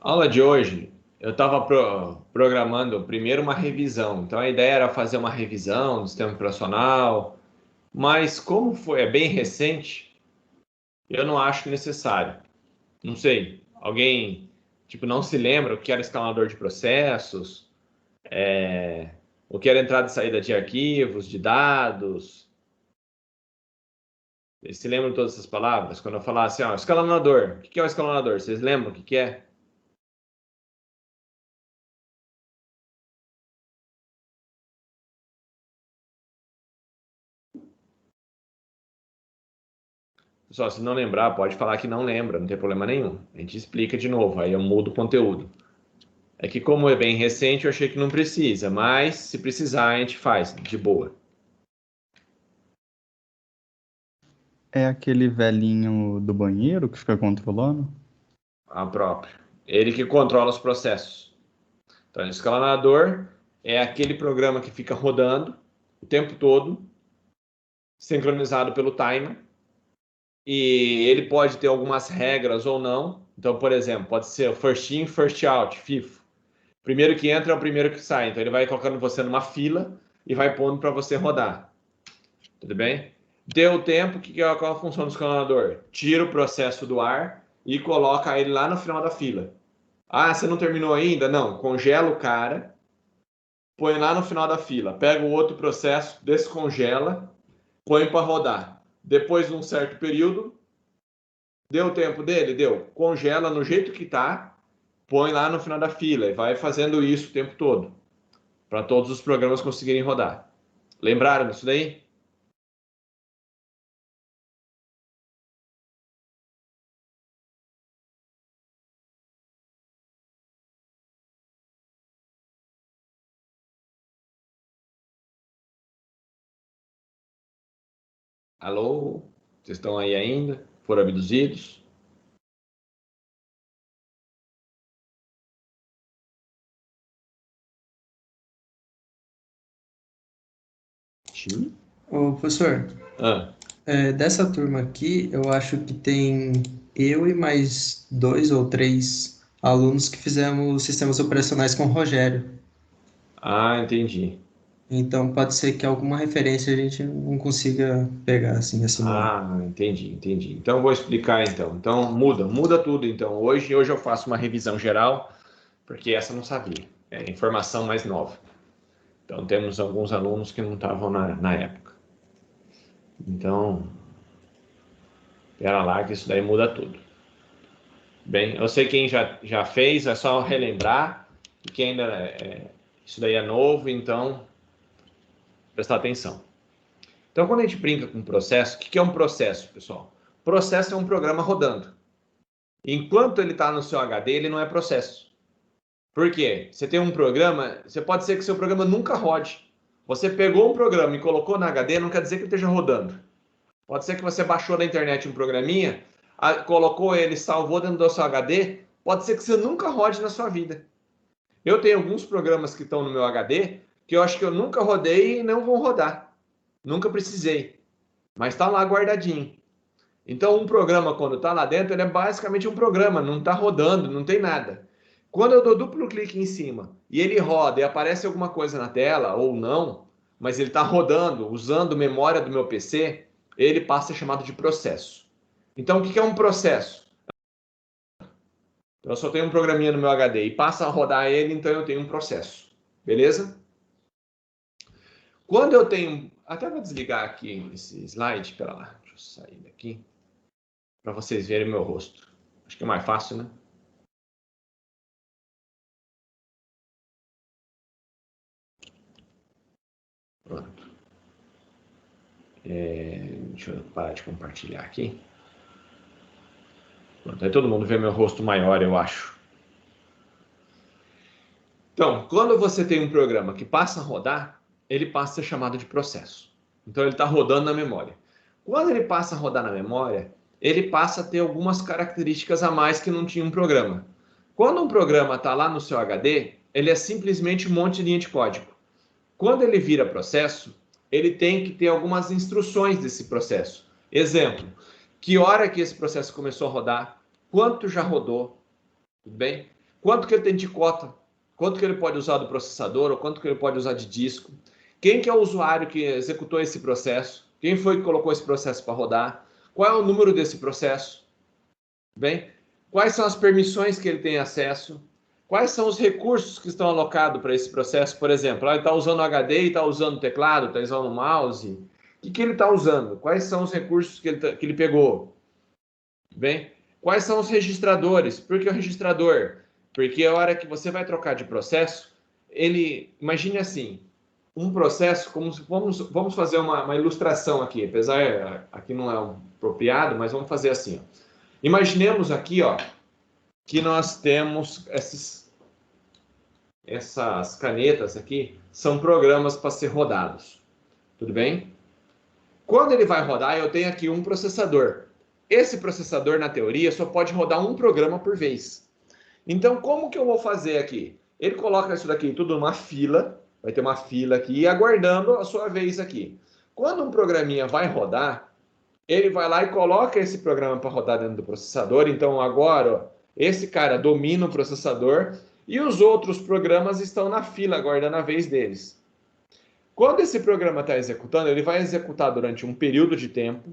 Aula de hoje, eu estava programando primeiro uma revisão. Então a ideia era fazer uma revisão do sistema operacional, mas como é bem recente, eu não acho necessário. Não sei, alguém tipo não se lembra o que era escalador de processos, o que era entrada e saída de arquivos, de dados. Vocês se lembram de todas essas palavras? Quando eu falar assim, ó, escalonador, o que é o escalonador? Vocês lembram o que é? Pessoal, se não lembrar, pode falar que não lembra, não tem problema nenhum. A gente explica de novo, aí eu mudo o conteúdo. É que como é bem recente, eu achei que não precisa, mas se precisar, a gente faz, de boa. É aquele velhinho do banheiro que fica controlando? A própria. Ele que controla os processos. Então, o escalonador é aquele programa que fica rodando o tempo todo, sincronizado pelo timer, e ele pode ter algumas regras ou não. Então, por exemplo, pode ser o first in, first out, FIFO. Primeiro que entra é o primeiro que sai. Então ele vai colocando você numa fila e vai pondo para você rodar. Tudo bem? Deu tempo, qual a função do escalonador? Tira o processo do ar e coloca ele lá no final da fila. Ah, você não terminou ainda? Não. Congela o cara, põe lá no final da fila. Pega o outro processo, descongela, põe para rodar. Depois de um certo período, deu o tempo dele? Deu. Congela no jeito que está, põe lá no final da fila e vai fazendo isso o tempo todo, para todos os programas conseguirem rodar. Lembraram disso daí? Alô? Vocês estão aí ainda? Foram abduzidos? Sim. Ô, professor, Ah, dessa turma aqui, eu acho que tem eu e mais 2 ou 3 alunos que fizemos sistemas operacionais com o Rogério. entendi. Então, pode ser que alguma referência a gente não consiga pegar, assim, esse nome. Entendi. Então eu vou explicar então. Então muda tudo. Então hoje eu faço uma revisão geral, porque essa eu não sabia. É informação mais nova. Então temos alguns alunos que não estavam na época. Então, espera lá que isso daí muda tudo. Bem, eu sei quem já fez, é só relembrar. E quem ainda isso daí é novo, então prestar atenção. Então, quando a gente brinca com processo, o que é um processo, pessoal? Processo é um programa rodando. Enquanto ele está no seu HD, ele não é processo. Por quê? Você tem um programa, você pode ser que seu programa nunca rode. Você pegou um programa e colocou na HD, não quer dizer que ele esteja rodando. Pode ser que você baixou na internet um programinha, colocou ele, salvou dentro do seu HD, pode ser que você nunca rode na sua vida. Eu tenho alguns programas que estão no meu HD que eu acho que eu nunca rodei e não vão rodar. Nunca precisei. Mas está lá guardadinho. Então, um programa, quando está lá dentro, ele é basicamente um programa, não está rodando, não tem nada. Quando eu dou duplo clique em cima e ele roda e aparece alguma coisa na tela, ou não, mas ele está rodando, usando memória do meu PC, ele passa a ser chamado de processo. Então, o que é um processo? Eu só tenho um programinha no meu HD e passa a rodar ele, então eu tenho um processo. Beleza? Quando eu tenho... Até vou desligar aqui esse slide, espera lá, deixa eu sair daqui, para vocês verem meu rosto. Acho que é mais fácil, né? Pronto. Deixa eu parar de compartilhar aqui. Pronto, aí todo mundo vê meu rosto maior, eu acho. Então, quando você tem um programa que passa a rodar, ele passa a ser chamado de processo. Então, ele está rodando na memória. Quando ele passa a rodar na memória, ele passa a ter algumas características a mais que não tinha um programa. Quando um programa está lá no seu HD, ele é simplesmente um monte de linha de código. Quando ele vira processo, ele tem que ter algumas instruções desse processo. Exemplo, que hora que esse processo começou a rodar, quanto já rodou, tudo bem? quanto que ele tem de cota, quanto que ele pode usar do processador, ou quanto que ele pode usar de disco, quem que é o usuário que executou esse processo, quem foi que colocou esse processo para rodar, qual é o número desse processo, bem, quais são as permissões que ele tem acesso, quais são os recursos que estão alocados para esse processo, por exemplo, ele está usando HD, está usando teclado, está usando mouse, o que ele está usando, quais são os recursos que ele pegou, bem, quais são os registradores, por que o registrador? Porque a hora que você vai trocar de processo, imagine assim, um processo, vamos fazer uma ilustração aqui, apesar aqui não é apropriado, mas vamos fazer assim. Ó. Imaginemos aqui, ó, que nós temos essas canetas aqui, são programas para ser rodados. Tudo bem? Quando ele vai rodar, eu tenho aqui um processador. Esse processador, na teoria, só pode rodar um programa por vez. Então, como que eu vou fazer aqui? Ele coloca isso daqui tudo numa fila, vai ter uma fila aqui, aguardando a sua vez aqui. Quando um programinha vai rodar, ele vai lá e coloca esse programa para rodar dentro do processador. Então, agora, ó, esse cara domina o processador e os outros programas estão na fila, aguardando a vez deles. Quando esse programa está executando, ele vai executar durante um período de tempo.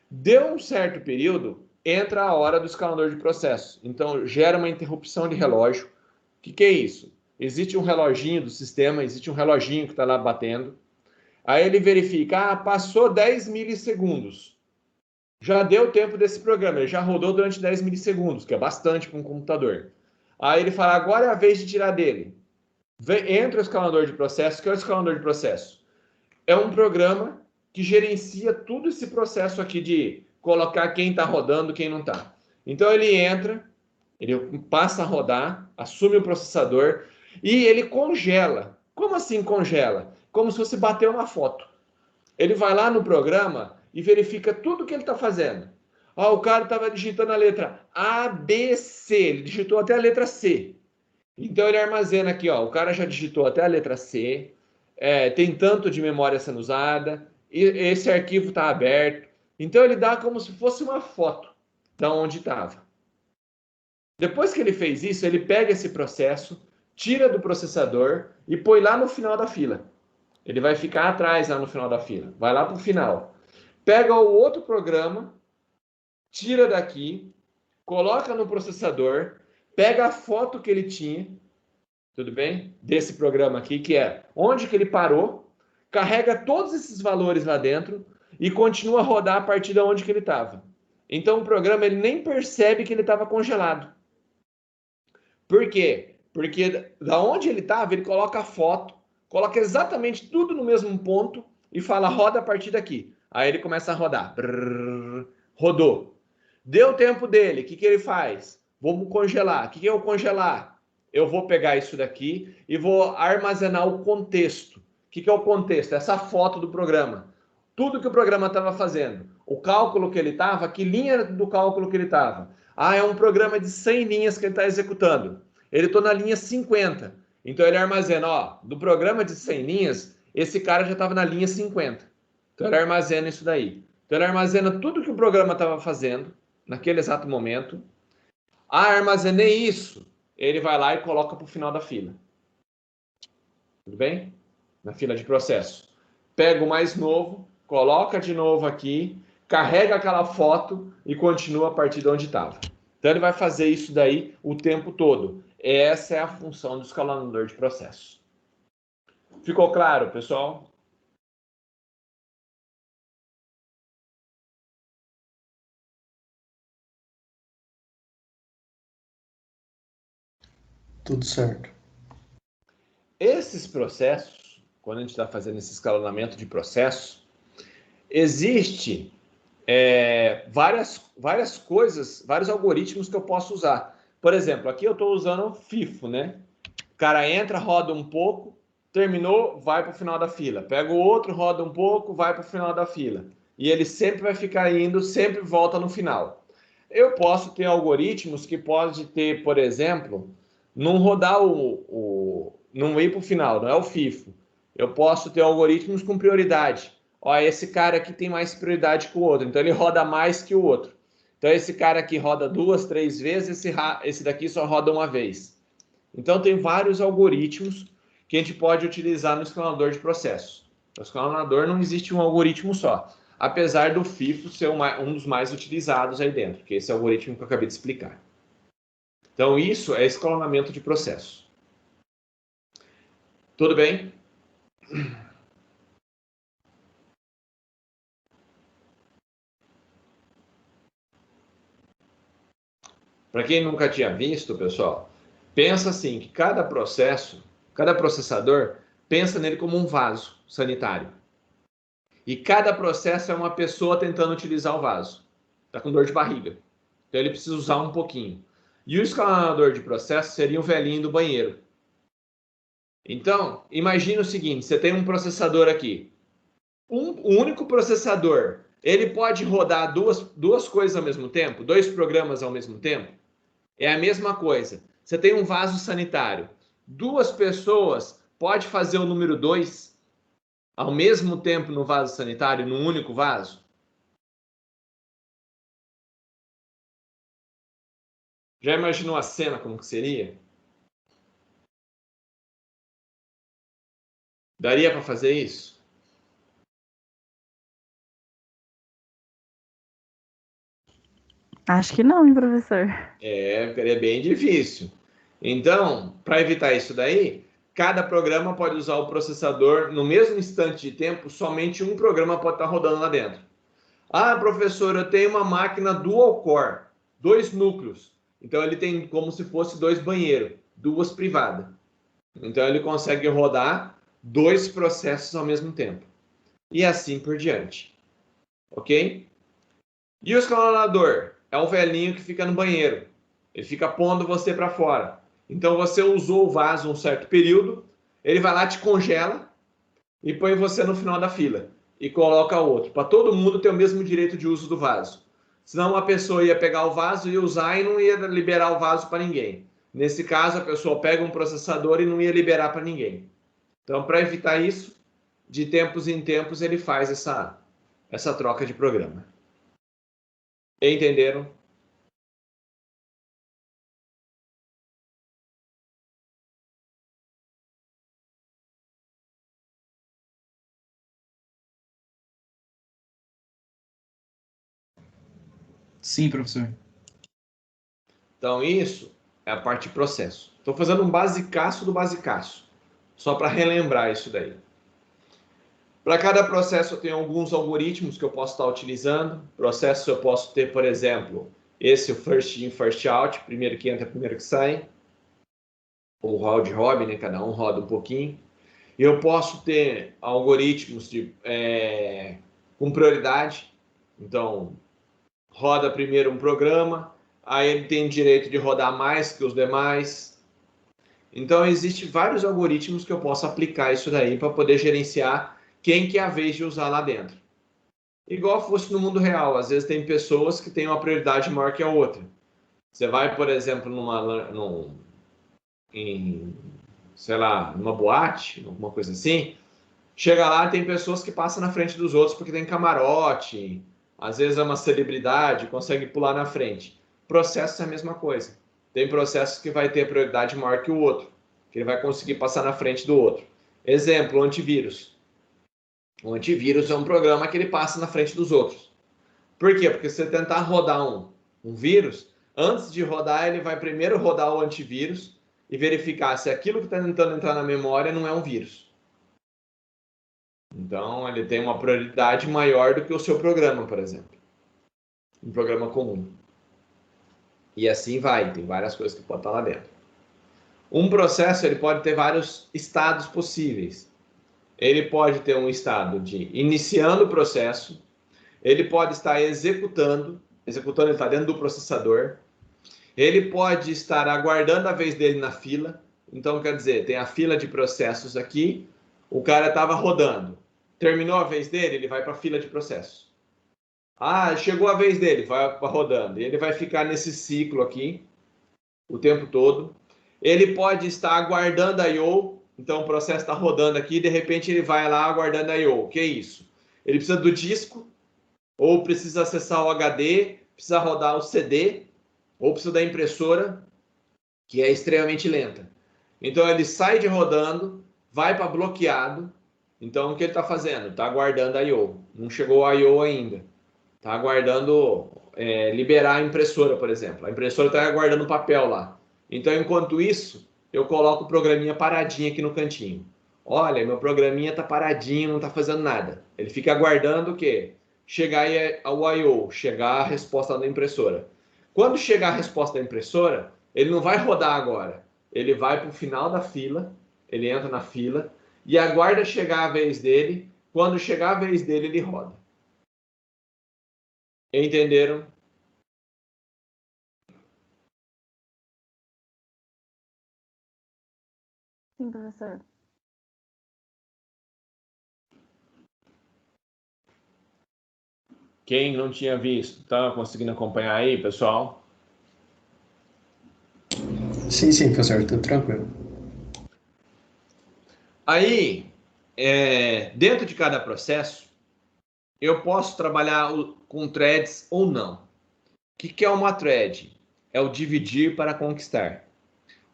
Deu um certo período, entra a hora do escalador de processo. Então, gera uma interrupção de relógio. O que é isso? Existe um reloginho do sistema, existe um reloginho que está lá batendo. Aí ele verifica, passou 10 milissegundos. Já deu tempo desse programa, ele já rodou durante 10 milissegundos, que é bastante para um computador. Aí ele fala, agora é a vez de tirar dele. Entra o escalador de processo. O que é o escalador de processo? É um programa que gerencia todo esse processo aqui de colocar quem está rodando, quem não está. Então ele entra, ele passa a rodar, assume o processador e ele congela. Como assim congela? Como se fosse bater uma foto. Ele vai lá no programa e verifica tudo o que ele está fazendo. O cara estava digitando a letra A, B, C. Ele digitou até a letra C. Então ele armazena aqui, ó, o cara já digitou até a letra C, tem tanto de memória sendo usada, e esse arquivo está aberto. Então ele dá como se fosse uma foto de onde estava. Depois que ele fez isso, ele pega esse processo, tira do processador e põe lá no final da fila. Ele vai ficar atrás lá no final da fila, vai lá para o final. Pega o outro programa, tira daqui, coloca no processador, pega a foto que ele tinha, tudo bem? Desse programa aqui, que é onde que ele parou, carrega todos esses valores lá dentro e continua a rodar a partir de onde que ele estava. Então o programa ele nem percebe que ele estava congelado. Por quê? Porque da onde ele estava, ele coloca a foto, coloca exatamente tudo no mesmo ponto e fala roda a partir daqui. Aí ele começa a rodar. Brrr, rodou. Deu o tempo dele, o que ele faz? Vou congelar. O que é o congelar? Eu vou pegar isso daqui e vou armazenar o contexto. O que é o contexto? Essa foto do programa. Tudo que o programa estava fazendo. O cálculo que ele estava, que linha do cálculo que ele estava. É um programa de 100 linhas que ele está executando. Ele está na linha 50. Então ele armazena, do programa de 100 linhas, esse cara já estava na linha 50. Então ele armazena isso daí. Então ele armazena tudo que o programa estava fazendo naquele exato momento. Armazenei isso. Ele vai lá e coloca para o final da fila. Tudo bem? Na fila de processo. Pega o mais novo, coloca de novo aqui, carrega aquela foto e continua a partir de onde estava. Então ele vai fazer isso daí o tempo todo. Essa é a função do escalonador de processo. Ficou claro, pessoal? Tudo certo. Esses processos, quando a gente está fazendo esse escalonamento de processo, existe várias coisas, vários algoritmos que eu posso usar. Por exemplo, aqui eu estou usando o FIFO, né? O cara entra, roda um pouco, terminou, vai para o final da fila. Pega o outro, roda um pouco, vai para o final da fila. E ele sempre vai ficar indo, sempre volta no final. Eu posso ter algoritmos que pode ter, por exemplo, não rodar não ir para o final, não é o FIFO. Eu posso ter algoritmos com prioridade. Esse cara aqui tem mais prioridade que o outro, então ele roda mais que o outro. Então, esse cara aqui roda 2, 3 vezes, esse daqui só roda uma vez. Então, tem vários algoritmos que a gente pode utilizar no escalonador de processos. No escalonador não existe um algoritmo só, apesar do FIFO ser um dos mais utilizados aí dentro, que é esse algoritmo que eu acabei de explicar. Então, isso é escalonamento de processos. Tudo bem? Para quem nunca tinha visto, pessoal, pensa assim, que cada processador, pensa nele como um vaso sanitário. E cada processo é uma pessoa tentando utilizar o vaso. Está com dor de barriga. Então ele precisa usar um pouquinho. E o escalonador de processo seria o velhinho do banheiro. Então, imagina o seguinte, você tem um processador aqui. Um único processador, ele pode rodar duas coisas ao mesmo tempo? 2 programas ao mesmo tempo? É a mesma coisa. Você tem um vaso sanitário. 2 pessoas pode fazer o número 2 ao mesmo tempo no vaso sanitário, num único vaso? Já imaginou a cena como que seria? Daria para fazer isso? Acho que não, hein, professor? É bem difícil. Então, para evitar isso daí, cada programa pode usar o processador no mesmo instante de tempo, somente um programa pode estar rodando lá dentro. Ah, professor, eu tenho uma máquina dual core, 2 núcleos. Então ele tem como se fosse 2 banheiros, 2 privadas. Então ele consegue rodar 2 processos ao mesmo tempo. E assim por diante. Ok? E o escalonador? É o velhinho que fica no banheiro. Ele fica pondo você para fora. Então você usou o vaso um certo período, ele vai lá, te congela e põe você no final da fila. E coloca outro, para todo mundo ter o mesmo direito de uso do vaso. Senão uma pessoa ia pegar o vaso e usar e não ia liberar o vaso para ninguém. Nesse caso, a pessoa pega um processador e não ia liberar para ninguém. Então, para evitar isso, de tempos em tempos ele faz essa troca de programa. Entenderam? Sim, professor. Então, isso é a parte de processo. Estou fazendo um basicaço do basicaço, só para relembrar isso daí. Para cada processo eu tenho alguns algoritmos que eu posso estar utilizando. Processo eu posso ter, por exemplo, esse o first in, first out, primeiro que entra, primeiro que sai. Ou round robin, né? Cada um roda um pouquinho. Eu posso ter algoritmos com prioridade. Então, roda primeiro um programa, aí ele tem direito de rodar mais que os demais. Então, existem vários algoritmos que eu posso aplicar isso daí para poder gerenciar quem que é a vez de usar lá dentro. Igual fosse no mundo real, às vezes tem pessoas que têm uma prioridade maior que a outra. Você vai, por exemplo, sei lá, numa boate, alguma coisa assim, chega lá e tem pessoas que passam na frente dos outros porque tem camarote, às vezes é uma celebridade, consegue pular na frente. Processo é a mesma coisa. Tem processos que vai ter prioridade maior que o outro, que ele vai conseguir passar na frente do outro. Exemplo, o antivírus. O antivírus é um programa que ele passa na frente dos outros. Por quê? Porque se você tentar rodar um vírus, antes de rodar, ele vai primeiro rodar o antivírus e verificar se aquilo que está tentando entrar na memória não é um vírus. Então, ele tem uma prioridade maior do que o seu programa, por exemplo. Um programa comum. E assim vai, tem várias coisas que podem estar lá dentro. Um processo ele pode ter vários estados possíveis. Ele pode ter um estado de iniciando o processo, ele pode estar executando ele está dentro do processador, ele pode estar aguardando a vez dele na fila. Então, quer dizer, tem a fila de processos aqui, o cara estava rodando, terminou a vez dele, ele vai para a fila de processos. Ah, chegou a vez dele, vai rodando, e ele vai ficar nesse ciclo aqui o tempo todo. Ele pode estar aguardando a I/O. Então o processo está rodando aqui, de repente ele vai lá aguardando a I/O. O que é isso? Ele precisa do disco, ou precisa acessar o HD, precisa rodar o CD ou precisa da impressora, que é extremamente lenta. Então, ele sai de rodando, vai para bloqueado. Então, o que ele está fazendo? Está aguardando a I/O. Não chegou a I/O ainda. Está aguardando liberar a impressora, por exemplo. A impressora está aguardando o papel lá. Então, enquanto isso, eu coloco o programinha paradinho aqui no cantinho. Olha, meu programinha está paradinho, não está fazendo nada. Ele fica aguardando o quê? Chegar ao I/O, chegar a resposta da impressora. Quando chegar a resposta da impressora, ele não vai rodar agora. Ele vai para o final da fila, ele entra na fila e aguarda chegar a vez dele. Quando chegar a vez dele, ele roda. Entenderam? Sim, professor. Quem não tinha visto, tá conseguindo acompanhar aí, pessoal? Sim, professor, tudo tranquilo. Aí, dentro de cada processo, eu posso trabalhar com threads ou não. O que é uma thread? É o dividir para conquistar.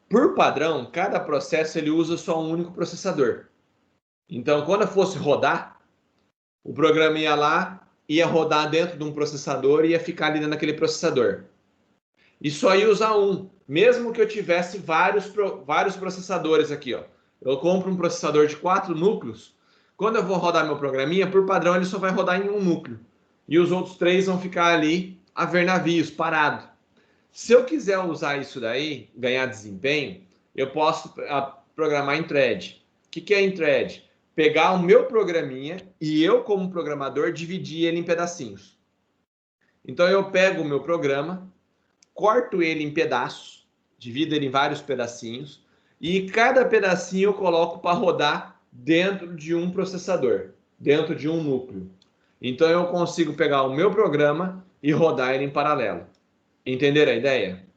Por padrão, cada processo ele usa só um único processador. Então, quando eu fosse rodar, o programa ia lá, ia rodar dentro de um processador e ia ficar ali dentro daquele processador. E só ia usar um, mesmo que eu tivesse vários processadores aqui, ó. Eu compro um processador de 4 núcleos. Quando eu vou rodar meu programinha, por padrão, ele só vai rodar em um núcleo. E os outros 3 vão ficar ali a ver navios, parado. Se eu quiser usar isso daí, ganhar desempenho, eu posso programar em thread. O que é em thread? Pegar o meu programinha e eu, como programador, dividir ele em pedacinhos. Então, eu pego o meu programa, corto ele em pedaços, divido ele em vários pedacinhos, e cada pedacinho eu coloco para rodar dentro de um processador, dentro de um núcleo. Então, eu consigo pegar o meu programa e rodar ele em paralelo. Entenderam a ideia?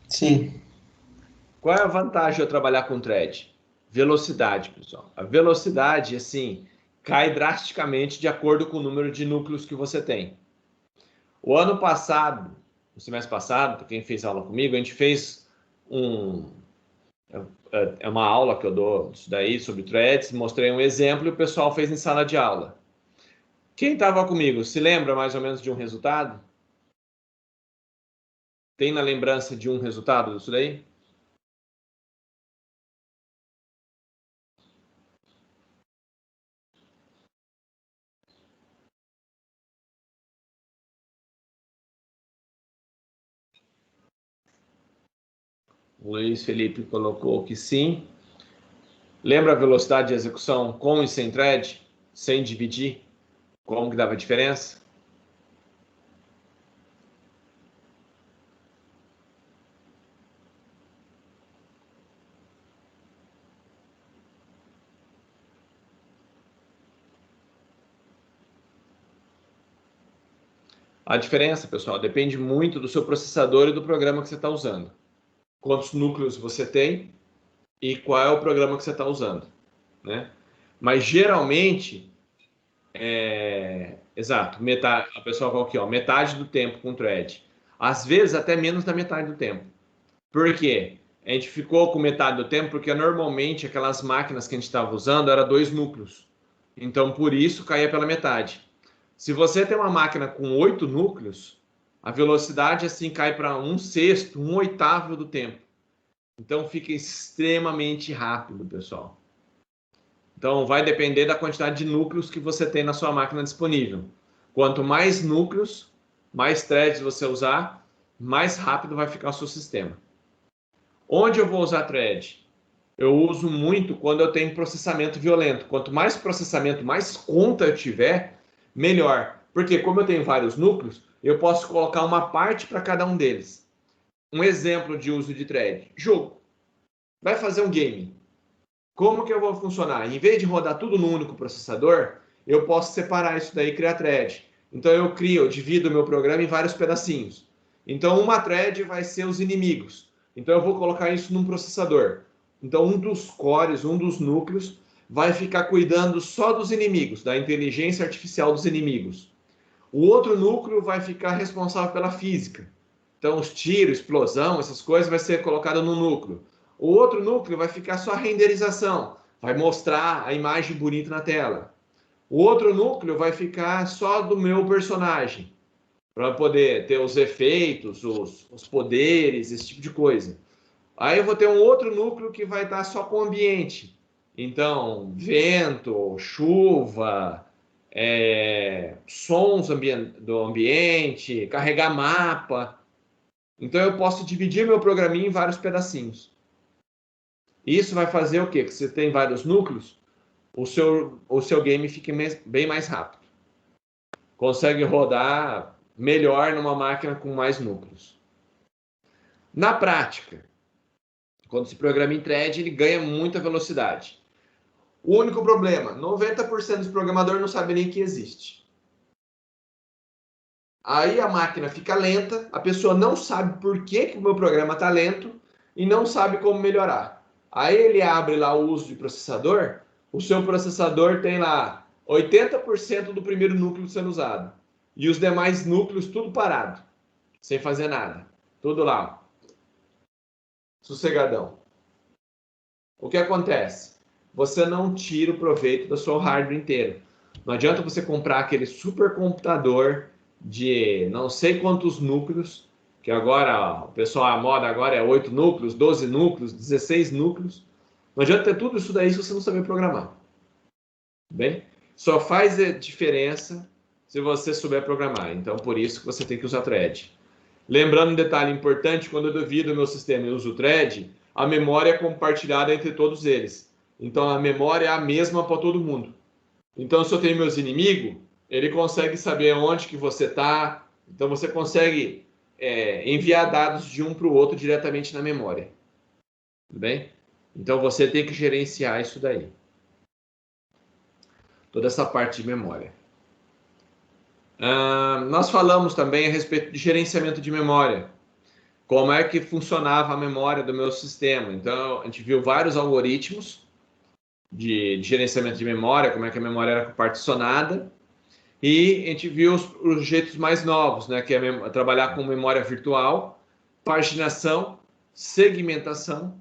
Sim. Qual é a vantagem de eu trabalhar com thread? Velocidade, pessoal. A velocidade, assim, cai drasticamente de acordo com o número de núcleos que você tem. O ano passado, no semestre passado, para quem fez aula comigo, a gente fez uma aula que eu dou disso daí, sobre threads, mostrei um exemplo e o pessoal fez em sala de aula. Quem estava comigo, se lembra mais ou menos de um resultado? Tem na lembrança de um resultado disso daí? O Luiz Felipe colocou que sim. Lembra a velocidade de execução com e sem thread? Sem dividir? Como que dava diferença? A diferença, pessoal, depende muito do seu processador e do programa que você está usando. Quantos núcleos você tem e qual é o programa que você está usando, né? Mas geralmente, exato, metade, a pessoa coloca aqui, ó, metade do tempo com thread. Às vezes até menos da metade do tempo. Por quê? A gente ficou com metade do tempo porque normalmente aquelas máquinas que a gente estava usando eram 2 núcleos. Então, por isso, caía pela metade. Se você tem uma máquina com 8 núcleos, a velocidade assim cai para 1/6, 1/8 do tempo. Então fica extremamente rápido, pessoal. Então vai depender da quantidade de núcleos que você tem na sua máquina disponível. Quanto mais núcleos, mais threads você usar, mais rápido vai ficar o seu sistema. Onde eu vou usar thread? Eu uso muito quando eu tenho processamento violento. Quanto mais processamento, mais conta eu tiver, melhor. Porque como eu tenho vários núcleos, eu posso colocar uma parte para cada um deles. Um exemplo de uso de thread. Jogo. Vai fazer um game. Como que eu vou funcionar? Em vez de rodar tudo num único processador, eu posso separar isso daí e criar thread. Então eu divido o meu programa em vários pedacinhos. Então, uma thread vai ser os inimigos. Então, eu vou colocar isso num processador. Então, um dos cores, um dos núcleos, vai ficar cuidando só dos inimigos, da inteligência artificial dos inimigos. O outro núcleo vai ficar responsável pela física. Então, os tiros, explosão, essas coisas vai ser colocado no núcleo. O outro núcleo vai ficar só a renderização, vai mostrar a imagem bonita na tela. O outro núcleo vai ficar só do meu personagem, para poder ter os efeitos, os poderes, esse tipo de coisa. Aí eu vou ter um outro núcleo que vai estar só com o ambiente. Então, vento, chuva, sons do ambiente, carregar mapa. Então, eu posso dividir meu programinha em vários pedacinhos. Isso vai fazer o quê? Que você tem vários núcleos, o seu game fique bem mais rápido. Consegue rodar melhor numa máquina com mais núcleos. Na prática, quando se programa em thread, ele ganha muita velocidade. O único problema, 90% dos programadores não sabem nem que existe. Aí a máquina fica lenta, a pessoa não sabe por que o meu programa está lento e não sabe como melhorar. Aí ele abre lá o uso de processador, o seu processador tem lá 80% do primeiro núcleo sendo usado. E os demais núcleos tudo parado, sem fazer nada. Tudo lá, sossegadão. O que acontece? Você não tira o proveito do seu hardware inteiro. Não adianta você comprar aquele supercomputador de não sei quantos núcleos, que agora o pessoal, a moda agora é 8 núcleos, 12 núcleos, 16 núcleos. Não adianta ter tudo isso daí se você não saber programar. Bem? Só faz diferença se você souber programar. Então, por isso que você tem que usar thread. Lembrando um detalhe importante, quando eu divido o meu sistema e uso o thread, a memória é compartilhada entre todos eles. Então, a memória é a mesma para todo mundo. Então, se eu tenho meus inimigos, ele consegue saber onde que você está. Então, você consegue enviar dados de um para o outro diretamente na memória. Tudo bem? Então, você tem que gerenciar isso daí. Toda essa parte de memória. Nós falamos também a respeito de gerenciamento de memória. Como é que funcionava a memória do meu sistema. Então, a gente viu vários algoritmos de gerenciamento de memória, como é que a memória era particionada. E a gente viu os jeitos mais novos, né, que é trabalhar com memória virtual, paginação, segmentação.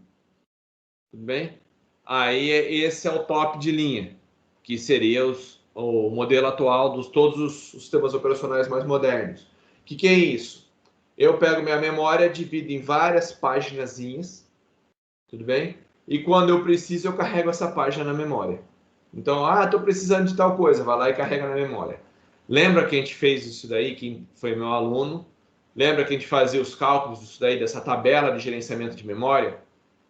Tudo bem? Aí esse é o top de linha, que seria o modelo atual dos todos os sistemas operacionais mais modernos. O que é isso? Eu pego minha memória, divido em várias paginazinhas, tudo bem? E quando eu preciso, eu carrego essa página na memória. Então, estou precisando de tal coisa, vai lá e carrega na memória. Lembra que a gente fez isso daí, quem foi meu aluno? Lembra que a gente fazia os cálculos disso daí, dessa tabela de gerenciamento de memória?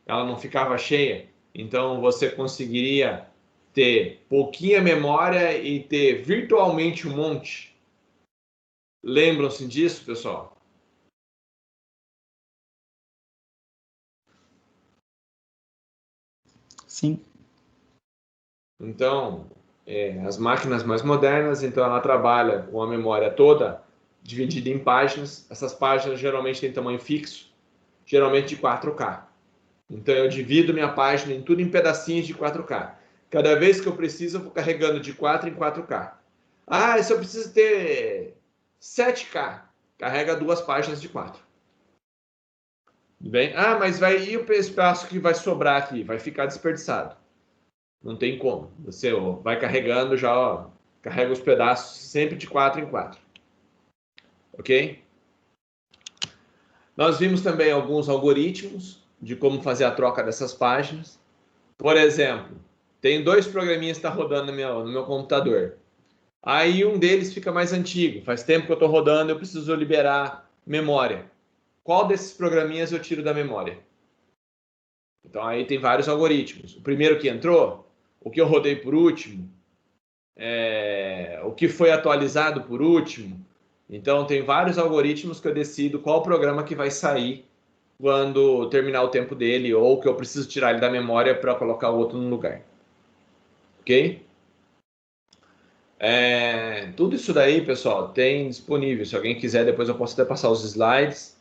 Ela não ficava cheia, então você conseguiria ter pouquinha memória e ter virtualmente um monte. Lembram-se disso, pessoal? Sim. Então, as máquinas mais modernas, então ela trabalha com a memória toda dividida em páginas. Essas páginas geralmente têm tamanho fixo, geralmente de 4K. Então eu divido minha página em tudo em pedacinhos de 4K. Cada vez que eu preciso, eu vou carregando de 4 em 4K. Se eu preciso ter 7K, carrega 2 páginas de 4. Tudo bem? Mas e o espaço que vai sobrar aqui? Vai ficar desperdiçado. Não tem como. Você vai carregando já, carrega os pedaços sempre de 4 em 4. Ok? Nós vimos também alguns algoritmos de como fazer a troca dessas páginas. Por exemplo, tem 2 programinhas que estão rodando no meu computador. Aí um deles fica mais antigo. Faz tempo que eu estou rodando, eu preciso liberar memória. Qual desses programinhas eu tiro da memória? Então aí tem vários algoritmos. O primeiro que entrou, o que eu rodei por último, o que foi atualizado por último. Então tem vários algoritmos que eu decido qual programa que vai sair quando terminar o tempo dele ou que eu preciso tirar ele da memória para colocar o outro no lugar. Ok? Tudo isso daí, pessoal, tem disponível. Se alguém quiser, depois eu posso até passar os slides.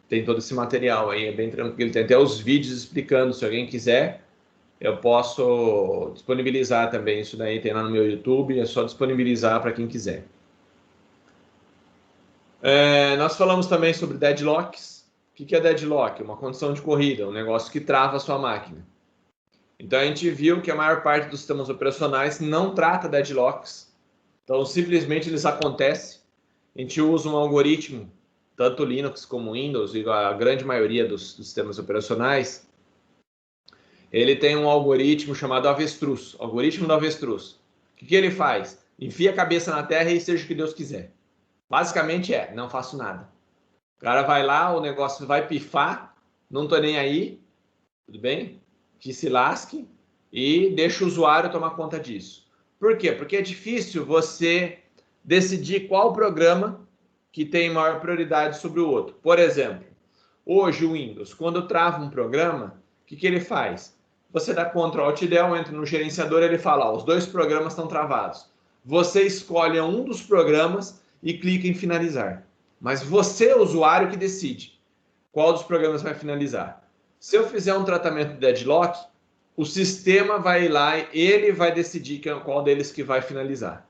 Tem todo esse material aí, é bem tranquilo. Tem até os vídeos explicando. Se alguém quiser, eu posso disponibilizar também isso daí. Tem lá no meu YouTube, é só disponibilizar para quem quiser. Nós falamos também sobre deadlocks. O que é deadlock? Uma condição de corrida, um negócio que trava a sua máquina. Então, a gente viu que a maior parte dos sistemas operacionais não trata deadlocks. Então, simplesmente eles acontecem. A gente usa um algoritmo, tanto Linux como Windows, e a grande maioria dos sistemas operacionais, ele tem um algoritmo chamado avestruz, algoritmo do avestruz. O que ele faz? Enfia a cabeça na terra e seja o que Deus quiser. Basicamente não faço nada. O cara vai lá, o negócio vai pifar, não tô nem aí, tudo bem? Que se lasque e deixa o usuário tomar conta disso. Por quê? Porque é difícil você decidir qual programa que tem maior prioridade sobre o outro. Por exemplo, hoje o Windows, quando trava um programa, o que ele faz? Você dá Ctrl Alt Del, entra no gerenciador, ele fala, os 2 programas estão travados. Você escolhe um dos programas e clica em finalizar. Mas você, usuário, que decide qual dos programas vai finalizar. Se eu fizer um tratamento de deadlock, o sistema vai ir lá e ele vai decidir qual deles que vai finalizar.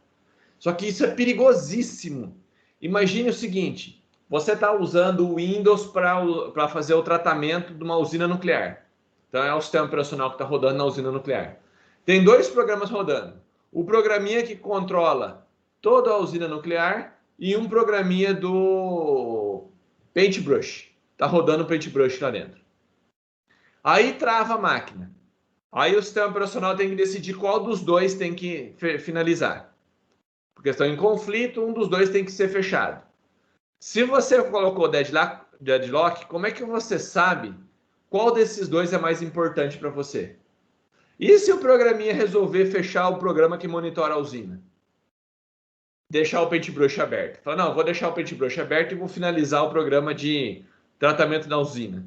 Só que isso é perigosíssimo. Imagine o seguinte, você está usando o Windows para fazer o tratamento de uma usina nuclear. Então é o sistema operacional que está rodando na usina nuclear. Tem 2 programas rodando. O programinha que controla toda a usina nuclear e um programinha do Paintbrush. Está rodando o Paintbrush lá dentro. Aí trava a máquina. Aí o sistema operacional tem que decidir qual dos 2 tem que finalizar. Porque estão em conflito, um dos 2 tem que ser fechado. Se você colocou deadlock, como é que você sabe qual desses 2 é mais importante para você? E se o programinha resolver fechar o programa que monitora a usina? Deixar o Paintbrush aberto. Fala, não, vou deixar o Paintbrush aberto e vou finalizar o programa de tratamento da usina.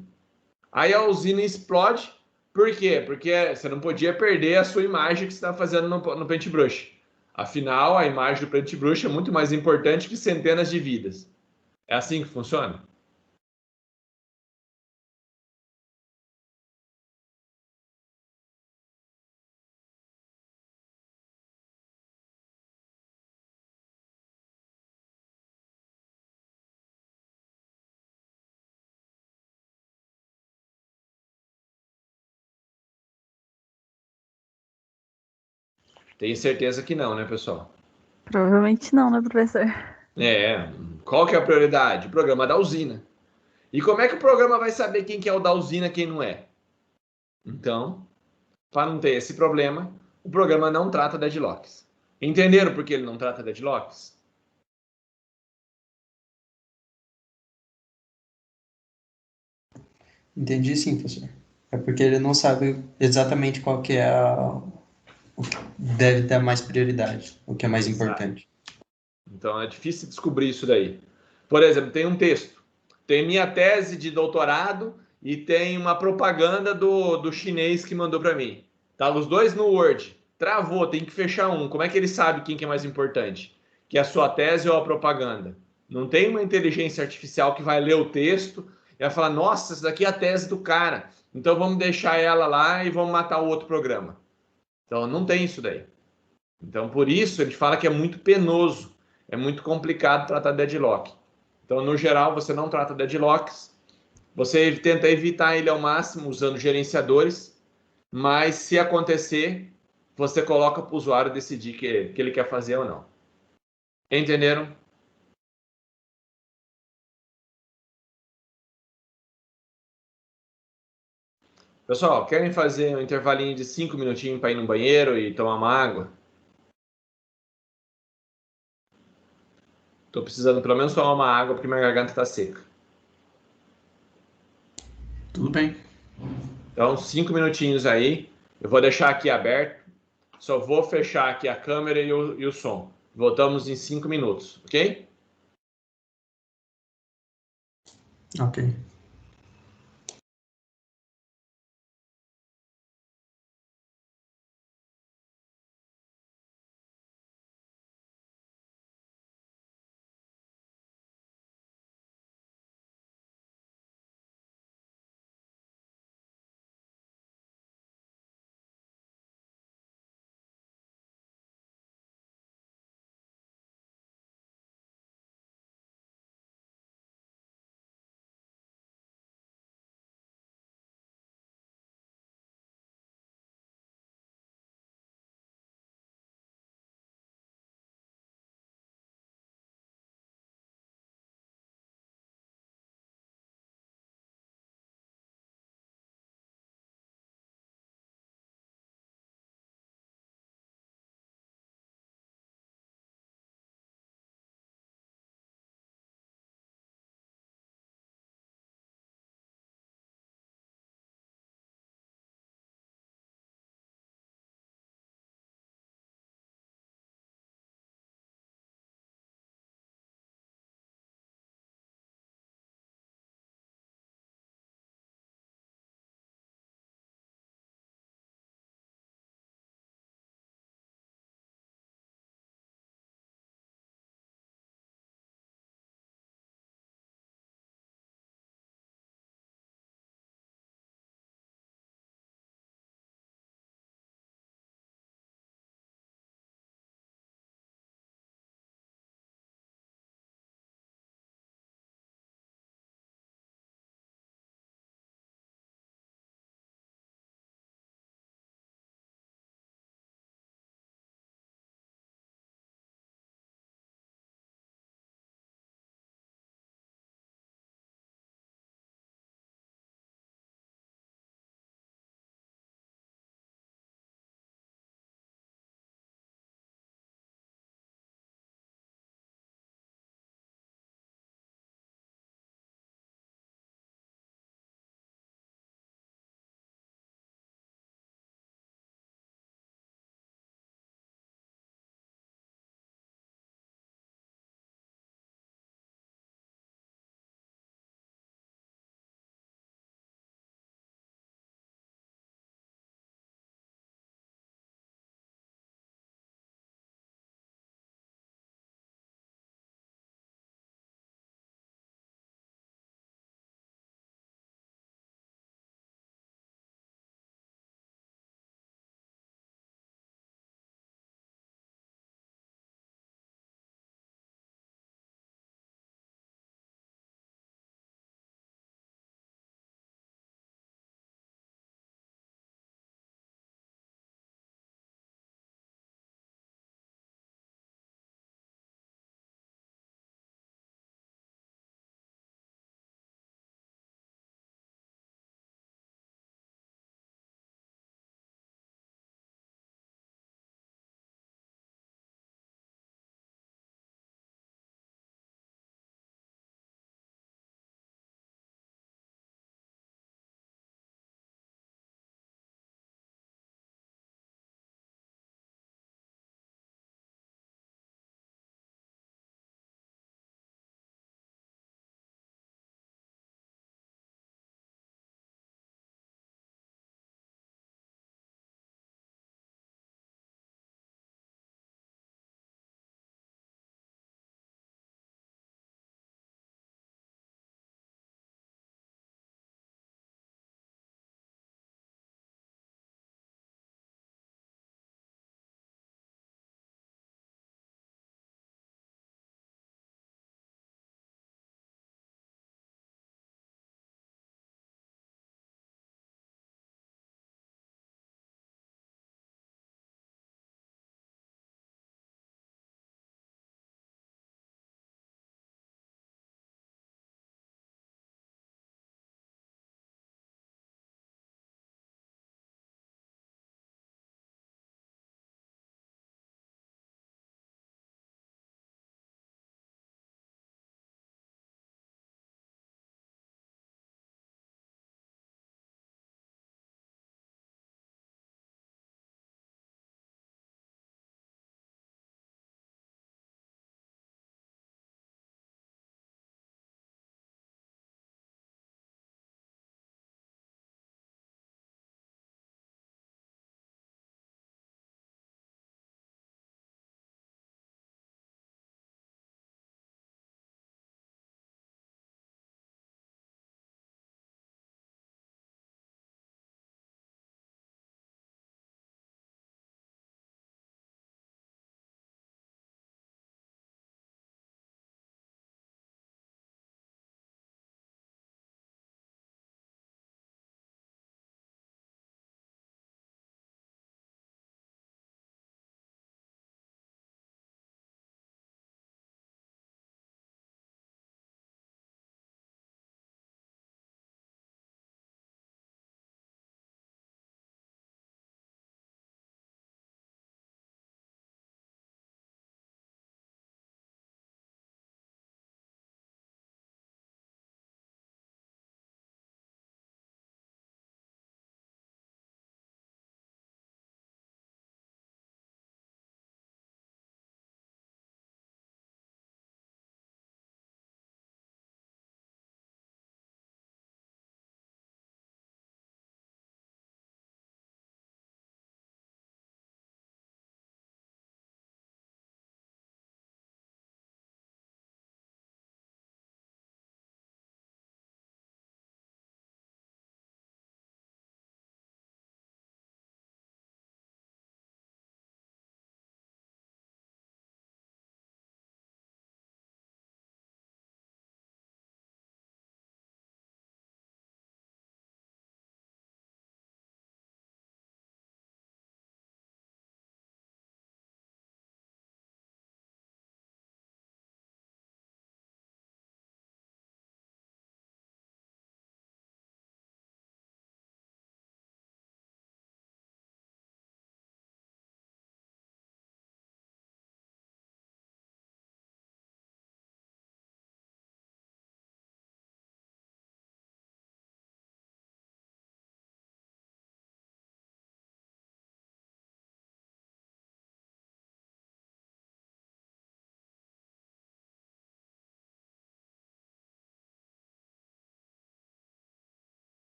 Aí a usina explode. Por quê? Porque você não podia perder a sua imagem que você está fazendo no Paintbrush. Afinal, a imagem do Paintbrush é muito mais importante que centenas de vidas. É assim que funciona? Tenho certeza que não, né, pessoal? Provavelmente não, né, professor? Qual que é a prioridade? O programa da usina. E como é que o programa vai saber quem que é o da usina e quem não é? Então, para não ter esse problema, o programa não trata deadlocks. Entenderam por que ele não trata deadlocks? Entendi sim, professor. É porque ele não sabe exatamente qual que é o que deve ter mais prioridade, o que é mais importante. Então é difícil descobrir isso daí. Por exemplo, tem um texto, tem minha tese de doutorado e tem uma propaganda do chinês que mandou para mim. Tá os 2 no Word, travou, tem que fechar um. Como é que ele sabe quem que é mais importante? Que é a sua tese ou a propaganda? Não tem uma inteligência artificial que vai ler o texto e vai falar, nossa, essa daqui é a tese do cara. Então vamos deixar ela lá e vamos matar o outro programa. Então não tem isso daí. Então, por isso, ele fala que é muito penoso, é muito complicado tratar deadlock. Então, no geral, você não trata deadlocks, você tenta evitar ele ao máximo usando gerenciadores, mas se acontecer, você coloca para o usuário decidir que ele quer fazer ou não. Entenderam? Pessoal, querem fazer um intervalinho de 5 minutinhos para ir no banheiro e tomar uma água? Estou precisando pelo menos tomar uma água porque minha garganta está seca. Tudo bem. Então, 5 minutinhos aí. Eu vou deixar aqui aberto. Só vou fechar aqui a câmera e o som. Voltamos em 5 minutos, ok? Ok.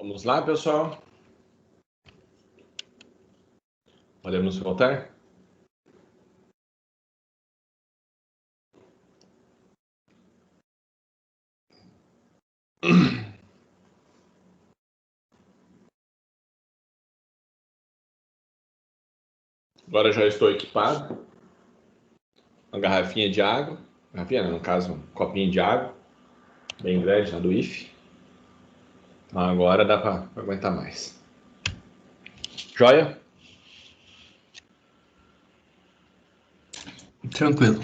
Vamos lá, pessoal. Podemos voltar? Agora já estou equipado. Uma garrafinha de água. Garrafinha, no caso, um copinho de água. Bem grande, lá do IF. Então agora dá para aguentar mais. Joia? Tranquilo.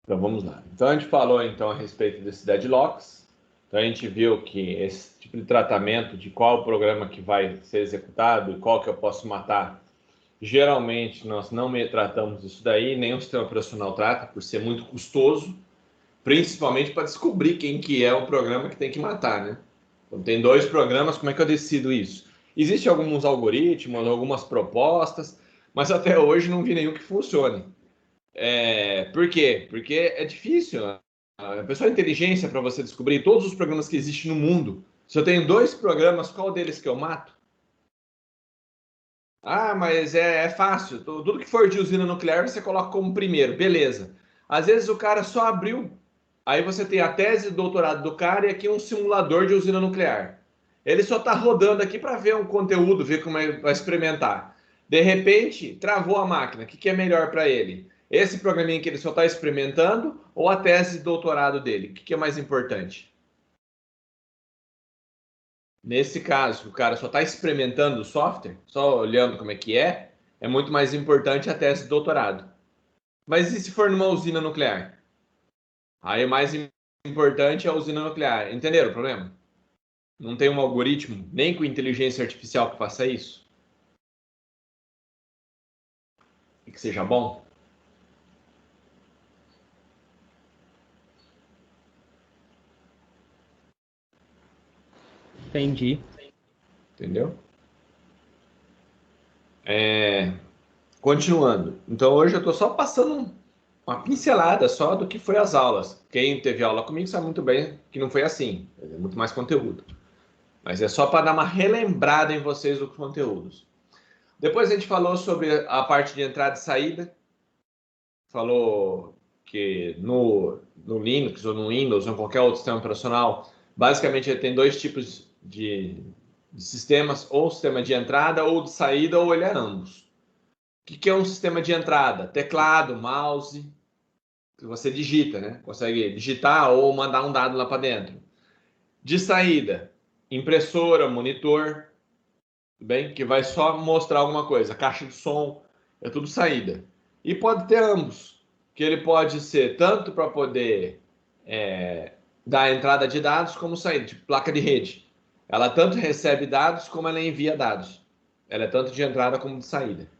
Então vamos lá. Então a gente falou então a respeito desses deadlocks. Então a gente viu que esse tipo de tratamento, de qual o programa que vai ser executado e qual que eu posso matar, geralmente nós não tratamos isso daí, nem o sistema operacional trata, por ser muito custoso, principalmente para descobrir quem que é o programa que tem que matar, né? Então tem 2 programas, como é que eu decido isso? Existem alguns algoritmos, algumas propostas, mas até hoje não vi nenhum que funcione. Por quê? Porque é difícil. A pessoa inteligência para você descobrir todos os programas que existem no mundo. Se eu tenho 2 programas, qual deles que eu mato? Ah, mas é fácil. Tudo que for de usina nuclear você coloca como primeiro. Beleza. Às vezes o cara só abriu. Aí você tem a tese de doutorado do cara e aqui um simulador de usina nuclear. Ele só está rodando aqui para ver um conteúdo, ver como vai experimentar. De repente, travou a máquina. O que é melhor para ele? Esse programinha que ele só está experimentando ou a tese de doutorado dele? O que é mais importante? Nesse caso, o cara só está experimentando o software, só olhando como é muito mais importante a tese de doutorado. Mas e se for numa usina nuclear? Aí o mais importante é a usina nuclear. Entenderam o problema? Não tem um algoritmo, nem com inteligência artificial que faça isso? E que seja bom? Entendi. Entendeu? Continuando. Então hoje eu estou só passando uma pincelada só do que foi as aulas. Quem teve aula comigo sabe muito bem que não foi assim. É muito mais conteúdo. Mas é só para dar uma relembrada em vocês dos conteúdos. Depois a gente falou sobre a parte de entrada e saída. Falou que no Linux ou no Windows ou em qualquer outro sistema operacional, basicamente tem 2 tipos de sistemas, ou sistema de entrada ou de saída, ou ele é ambos. O que é um sistema de entrada? Teclado, mouse, que você digita, né? Consegue digitar ou mandar um dado lá para dentro. De saída, impressora, monitor, tudo bem? Que vai só mostrar alguma coisa. Caixa de som, é tudo saída. E pode ter ambos, que ele pode ser tanto para poder dar entrada de dados como saída, tipo placa de rede. Ela tanto recebe dados como ela envia dados. Ela é tanto de entrada como de saída.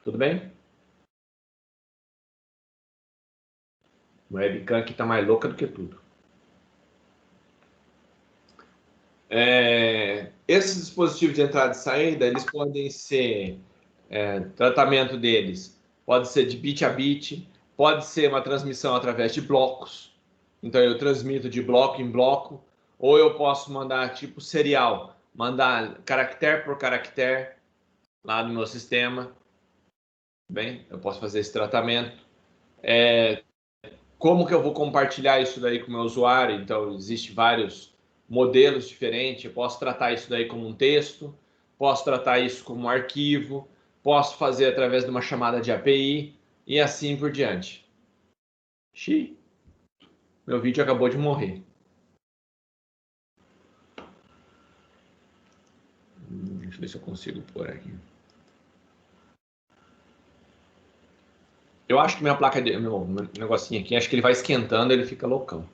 Tudo bem? O webcam aqui está mais louca do que tudo. Esses dispositivos de entrada e saída, eles podem ser, tratamento deles pode ser de bit a bit, pode ser uma transmissão através de blocos. Então eu transmito de bloco em bloco, ou eu posso mandar tipo serial, mandar caractere por caractere lá no meu sistema. Bem, eu posso fazer esse tratamento. Como que eu vou compartilhar isso daí com o meu usuário? Então, existem vários modelos diferentes. Eu posso tratar isso daí como um texto, posso tratar isso como um arquivo, posso fazer através de uma chamada de API e assim por diante. Xiii, meu vídeo acabou de morrer. Deixa eu ver se eu consigo pôr aqui. Eu acho que minha placa, meu negocinho aqui, acho que ele vai esquentando, ele fica loucão.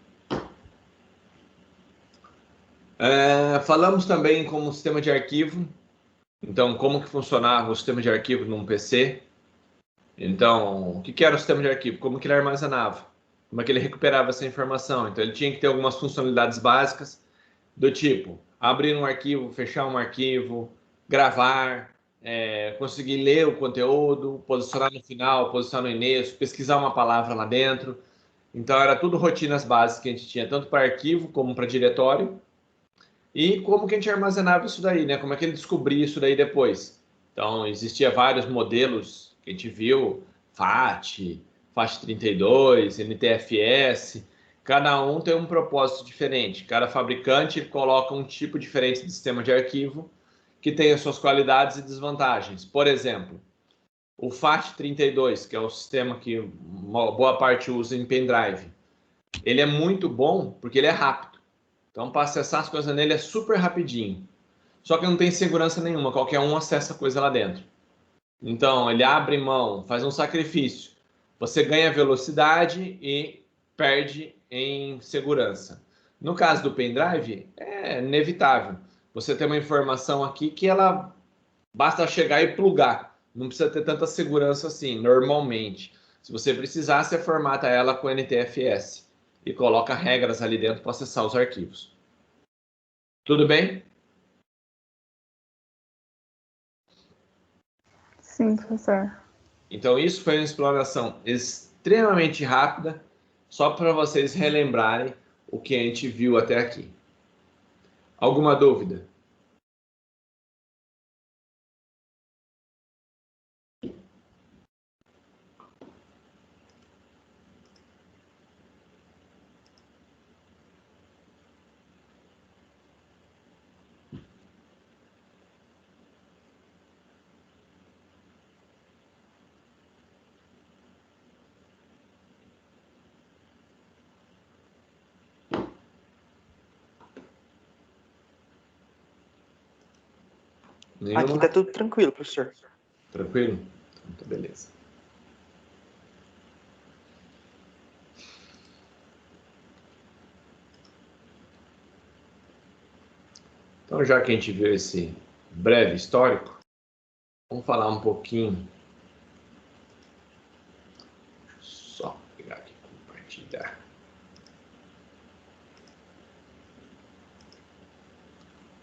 Falamos também como sistema de arquivo. Então, como que funcionava o sistema de arquivo num PC? Então, o que era o sistema de arquivo? Como que ele armazenava? Como é que ele recuperava essa informação? Então, ele tinha que ter algumas funcionalidades básicas do tipo abrir um arquivo, fechar um arquivo, gravar, conseguir ler o conteúdo, posicionar no final, posicionar no início, pesquisar uma palavra lá dentro. Então, era tudo rotinas básicas que a gente tinha, tanto para arquivo como para diretório. E como que a gente armazenava isso daí, né? Como é que ele descobria isso daí depois? Então, existia vários modelos que a gente viu, FAT, FAT32, NTFS, cada um tem um propósito diferente. Cada fabricante coloca um tipo diferente de sistema de arquivo que tem as suas qualidades e desvantagens. Por exemplo, o FAT32, que é o sistema que uma boa parte usa em pendrive, ele é muito bom porque ele é rápido. Então, para acessar as coisas nele é super rapidinho. Só que não tem segurança nenhuma, qualquer um acessa a coisa lá dentro. Então, ele abre mão, faz um sacrifício. Você ganha velocidade e perde em segurança. No caso do pendrive, é inevitável. Você tem uma informação aqui que ela basta chegar e plugar. Não precisa ter tanta segurança assim, normalmente. Se você precisar, você formata ela com NTFS e coloca regras ali dentro para acessar os arquivos. Tudo bem? Sim, professor. Então, isso foi uma exploração extremamente rápida, só para vocês relembrarem o que a gente viu até aqui. Alguma dúvida? Nenhuma? Aqui tá tudo tranquilo, professor. Tranquilo? Então, beleza. Então, já que a gente viu esse breve histórico, vamos falar um pouquinho. Só pegar aqui e compartilhar.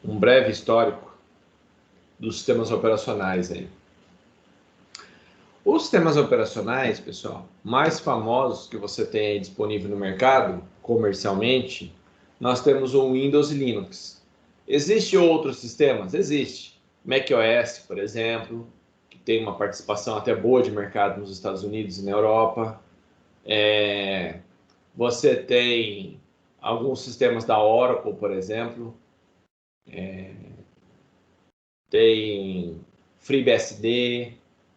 Um breve histórico dos sistemas operacionais aí. Os sistemas operacionais, pessoal, mais famosos que você tem aí disponível no mercado, comercialmente, nós temos o Windows e Linux. Existem outros sistemas? Existe. macOS, por exemplo, que tem uma participação até boa de mercado nos Estados Unidos e na Europa. Você tem alguns sistemas da Oracle, por exemplo. Tem FreeBSD.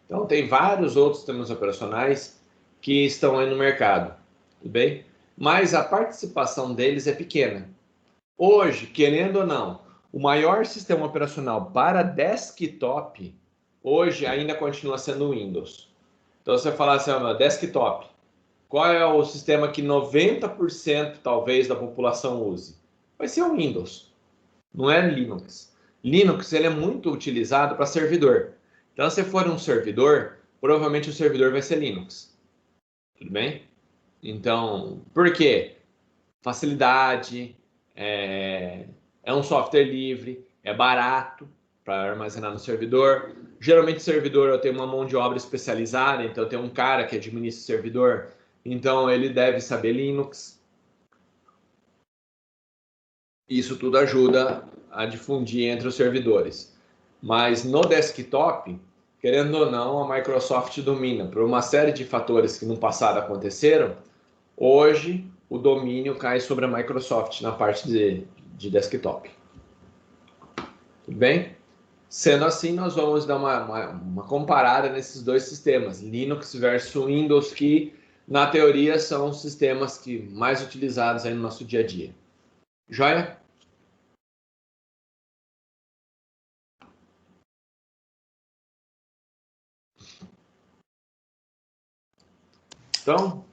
Então, tem vários outros sistemas operacionais que estão aí no mercado, tudo bem? Mas a participação deles é pequena. Hoje, querendo ou não, o maior sistema operacional para desktop, hoje ainda continua sendo o Windows. Então, você falar assim, desktop, qual é o sistema que 90% talvez da população use? Vai ser o Windows, não é Linux. Linux ele é muito utilizado para servidor. Então, se for um servidor, provavelmente o servidor vai ser Linux. Tudo bem? Então, por quê? Facilidade, é um software livre, é barato para armazenar no servidor. Geralmente, servidor eu tenho uma mão de obra especializada, então eu tenho um cara que administra o servidor, então ele deve saber Linux. Isso tudo ajuda a difundir entre os servidores. Mas no desktop, querendo ou não, a Microsoft domina. Por uma série de fatores que no passado aconteceram, hoje o domínio cai sobre a Microsoft na parte de desktop. Tudo bem? Sendo assim, nós vamos dar uma comparada nesses dois sistemas, Linux versus Windows, que na teoria são os sistemas que mais utilizados aí no nosso dia a dia. Joia? Então,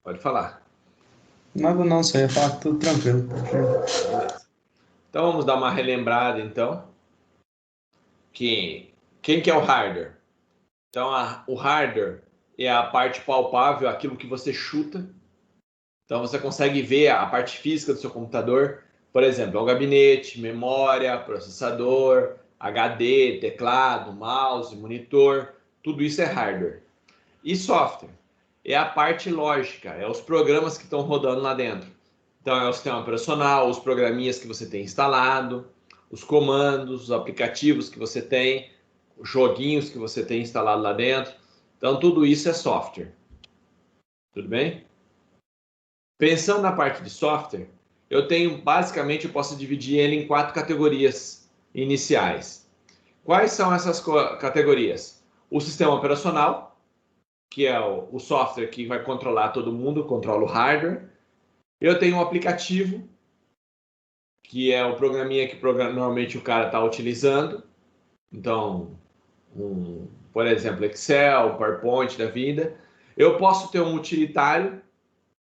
pode falar. Nada não, só ia falar que tudo tranquilo. Beleza. Então, vamos dar uma relembrada, então. Quem que é o hardware? Então, o hardware é a parte palpável, aquilo que você chuta. Então, você consegue ver a parte física do seu computador. Por exemplo, o gabinete, memória, processador, HD, teclado, mouse, monitor. Tudo isso é hardware. E software? É a parte lógica, é os programas que estão rodando lá dentro. Então, é o sistema operacional, os programinhas que você tem instalado, os comandos, os aplicativos que você tem, os joguinhos que você tem instalado lá dentro. Então, tudo isso é software. Tudo bem? Pensando na parte de software, basicamente, eu posso dividir ele em 4 categorias iniciais. Quais são essas categorias? O sistema operacional, que é o software que vai controlar todo mundo, controla o hardware. Eu tenho um aplicativo, que é o programinha que normalmente o cara está utilizando. Então, por exemplo, Excel, PowerPoint da vida. Eu posso ter um utilitário,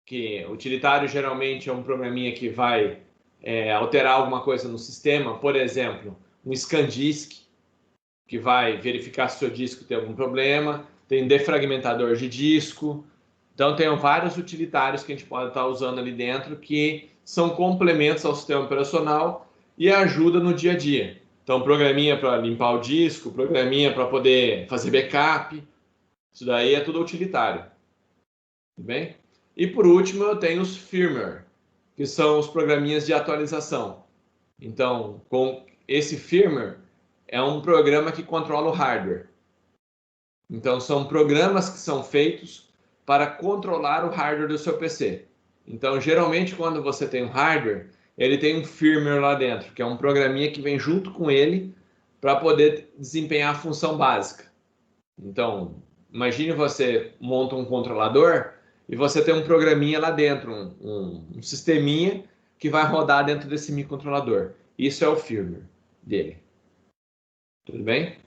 que utilitário geralmente é um programinha que vai alterar alguma coisa no sistema. Por exemplo, um ScanDisk, que vai verificar se o seu disco tem algum problema. Tem defragmentador de disco. Então, tem vários utilitários que a gente pode estar usando ali dentro que são complementos ao sistema operacional e ajuda no dia a dia. Então, programinha para limpar o disco, programinha para poder fazer backup. Isso daí é tudo utilitário. Tudo bem? E por último, eu tenho os firmware, que são os programinhas de atualização. Então, com esse firmware, é um programa que controla o hardware. Então, são programas que são feitos para controlar o hardware do seu PC. Então, geralmente, quando você tem um hardware, ele tem um firmware lá dentro, que é um programinha que vem junto com ele para poder desempenhar a função básica. Então, imagine você monta um controlador e você tem um programinha lá dentro, um sisteminha que vai rodar dentro desse microcontrolador. Isso é o firmware dele. Tudo bem?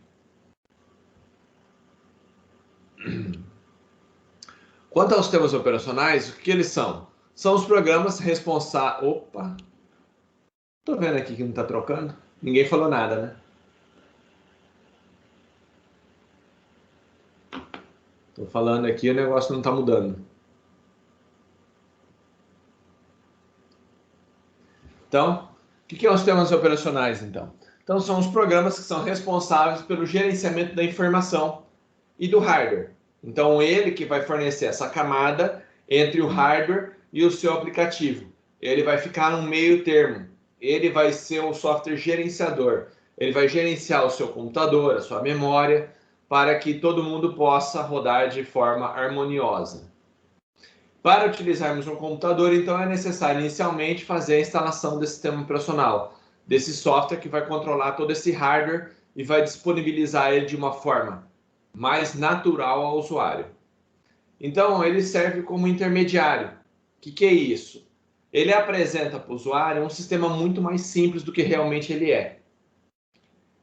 Quanto aos sistemas operacionais, o que eles são? São os programas responsáveis... Opa! Tô vendo aqui que não está trocando. Ninguém falou nada, né? Tô falando aqui e o negócio não está mudando. Então, o que são os sistemas operacionais, então? Então, são os programas que são responsáveis pelo gerenciamento da informação e do hardware. Então, ele que vai fornecer essa camada entre o hardware e o seu aplicativo. Ele vai ficar no meio termo. Ele vai ser o software gerenciador. Ele vai gerenciar o seu computador, a sua memória, para que todo mundo possa rodar de forma harmoniosa. Para utilizarmos um computador, então, é necessário inicialmente fazer a instalação desse sistema operacional, desse software que vai controlar todo esse hardware e vai disponibilizar ele de uma forma mais natural ao usuário. Então, ele serve como intermediário. O que é isso? Ele apresenta para o usuário um sistema muito mais simples do que realmente ele é.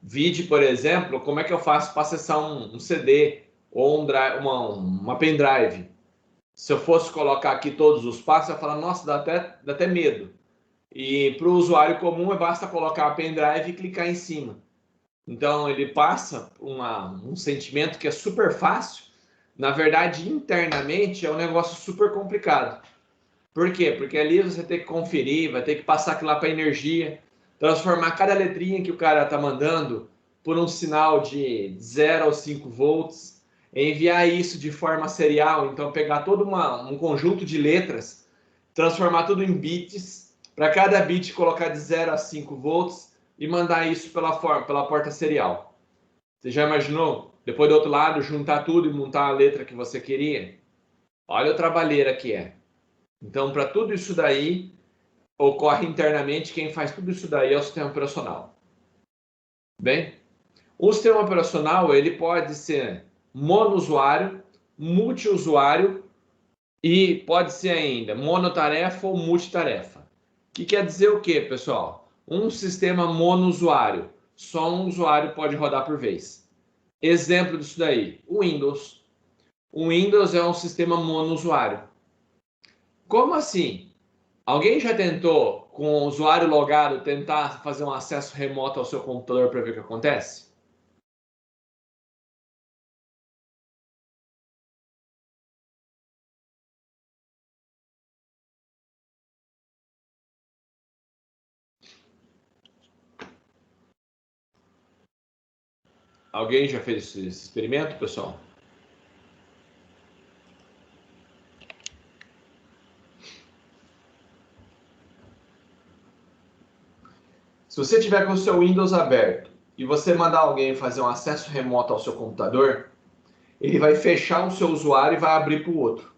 Vide, por exemplo, como é que eu faço para acessar um CD ou uma pendrive. Se eu fosse colocar aqui todos os passos, eu ia falar, nossa, dá até medo. E para o usuário comum, basta colocar a pendrive e clicar em cima. Então, ele passa um sentimento que é super fácil. Na verdade, internamente, é um negócio super complicado. Por quê? Porque ali você tem que conferir, vai ter que passar aquilo lá para energia, transformar cada letrinha que o cara está mandando por um sinal de 0 a 5 volts, enviar isso de forma serial, então pegar todo um conjunto de letras, transformar tudo em bits, para cada bit colocar de 0 a 5 volts e mandar isso pela porta serial. Você já imaginou? Depois do outro lado, juntar tudo e montar a letra que você queria? Olha a trabalheira que é. Então, para tudo isso daí, ocorre internamente, quem faz tudo isso daí é o sistema operacional. Bem, o sistema operacional ele pode ser monousuário, multiusuário e pode ser ainda monotarefa ou multitarefa. Que quer dizer o quê, pessoal? Um sistema monousuário, só um usuário pode rodar por vez. Exemplo disso daí, o Windows. O Windows é um sistema monousuário. Como assim? Alguém já tentou, com o usuário logado, tentar fazer um acesso remoto ao seu computador para ver o que acontece? Alguém já fez esse experimento, pessoal? você tiver com o seu Windows aberto e você mandar alguém fazer um acesso remoto ao seu computador, ele vai fechar o seu usuário e vai abrir para o outro.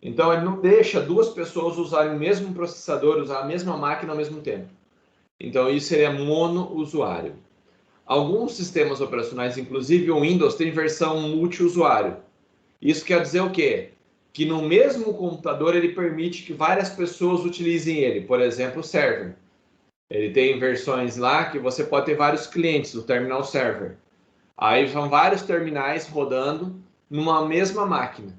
Então, ele não deixa duas pessoas usarem o mesmo processador, usar a mesma máquina ao mesmo tempo. Então, isso seria monousuário. Alguns sistemas operacionais, inclusive o Windows, tem versão multiusuário. Isso quer dizer o quê? Que no mesmo computador ele permite que várias pessoas utilizem ele. Por exemplo, o server. Ele tem versões lá que você pode ter vários clientes, o terminal server. Aí são vários terminais rodando numa mesma máquina.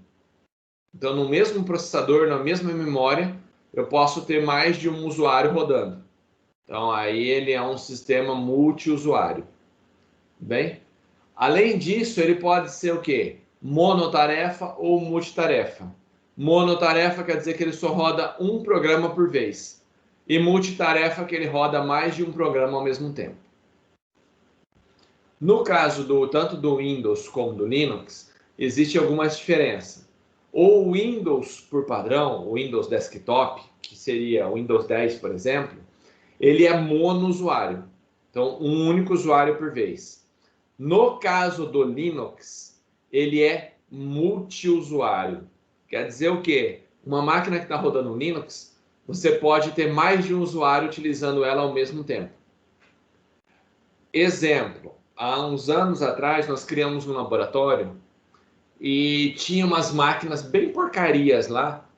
Então, no mesmo processador, na mesma memória, eu posso ter mais de um usuário rodando. Então, aí ele é um sistema multiusuário. Bem? Além disso, ele pode ser o quê? Monotarefa ou multitarefa. Monotarefa quer dizer que ele só roda um programa por vez. E multitarefa que ele roda mais de um programa ao mesmo tempo. No caso tanto do Windows como do Linux, existe algumas diferenças. O Windows por padrão, o Windows Desktop, que seria o Windows 10, por exemplo, ele é monousuário. Então, um único usuário por vez. No caso do Linux, ele é multiusuário. Quer dizer o quê? Uma máquina que está rodando no Linux, você pode ter mais de um usuário utilizando ela ao mesmo tempo. Exemplo, há uns anos atrás nós criamos um laboratório e tinha umas máquinas bem porcarias lá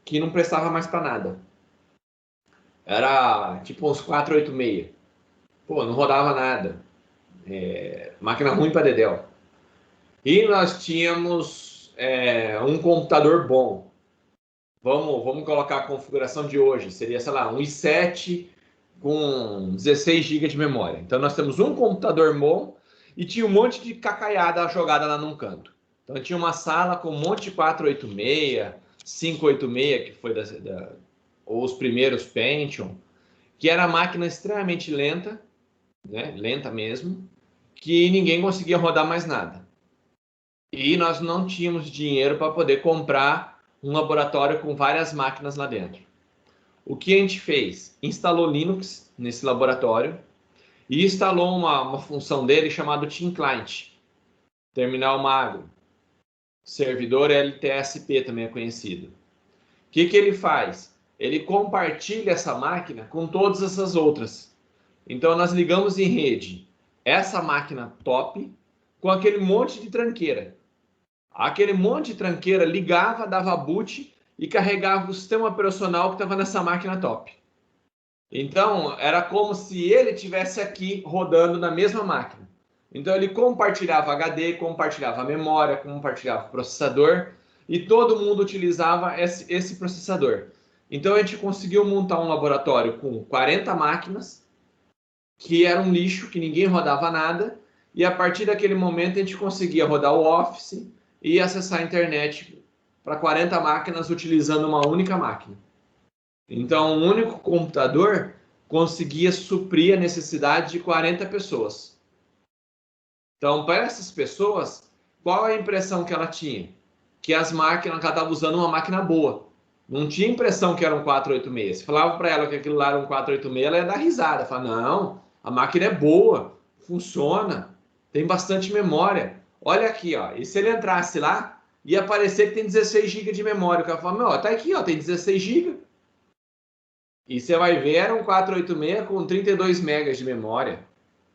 que não prestava mais para nada. Era tipo uns 486. Pô, não rodava nada. Máquina ruim para dedéu. E nós tínhamos um computador bom. Vamos colocar a configuração de hoje. Seria, sei lá, um i7 com 16 GB de memória. Então nós temos um computador bom e tinha um monte de cacaiada jogada lá num canto. Então tinha uma sala com um monte de 486, 586, que foi ou os primeiros Pentium, que era máquina extremamente lenta, né? Lenta mesmo, que ninguém conseguia rodar mais nada. E nós não tínhamos dinheiro para poder comprar um laboratório com várias máquinas lá dentro. O que a gente fez? Instalou Linux nesse laboratório e instalou uma função dele chamada Team Client, terminal magro, servidor LTSP também é conhecido. O que ele faz? Ele compartilha essa máquina com todas essas outras. Então nós ligamos em rede essa máquina top com aquele monte de tranqueira. Aquele monte de tranqueira ligava, dava boot e carregava o sistema operacional que estava nessa máquina top. Então, era como se ele tivesse aqui rodando na mesma máquina. Então, ele compartilhava HD, compartilhava memória, compartilhava processador e todo mundo utilizava esse processador. Então, a gente conseguiu montar um laboratório com 40 máquinas, que era um lixo, que ninguém rodava nada, e a partir daquele momento a gente conseguia rodar o Office e acessar a internet para 40 máquinas utilizando uma única máquina. Então, um único computador conseguia suprir a necessidade de 40 pessoas. Então, para essas pessoas, qual é a impressão que ela tinha? Que as máquinas, ela estava usando uma máquina boa. Não tinha impressão que era um 486. Se falava para ela que aquilo lá era um 486, ela ia dar risada. Falava, não, a máquina é boa, funciona, tem bastante memória. Olha aqui, ó. E se ele entrasse lá, ia aparecer que tem 16 GB de memória. O cara fala, meu, tá aqui, ó, tem 16 GB. E você vai ver, era um 486 com 32 megas de memória,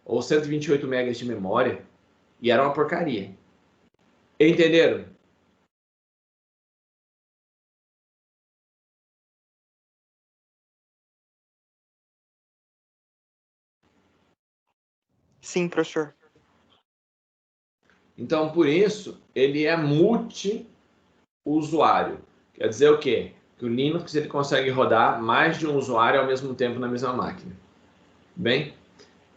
ou 128 megas de memória, e era uma porcaria. Entenderam? Sim, professor. Então, por isso, ele é multi-usuário. Quer dizer o quê? Que o Linux ele consegue rodar mais de um usuário ao mesmo tempo na mesma máquina. Bem?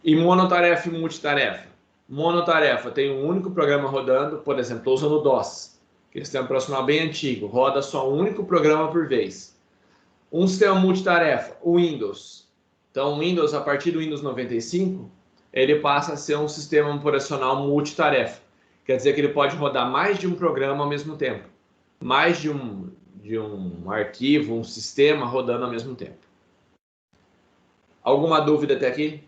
E monotarefa e multitarefa? Monotarefa tem um único programa rodando, por exemplo, estou usando o DOS, que é um sistema operacional bem antigo, roda só um único programa por vez. Um sistema multitarefa, o Windows. Então, o Windows, a partir do Windows 95, ele passa a ser um sistema operacional multitarefa. Quer dizer que ele pode rodar mais de um programa ao mesmo tempo. Mais de um arquivo, um sistema rodando ao mesmo tempo. Alguma dúvida até aqui?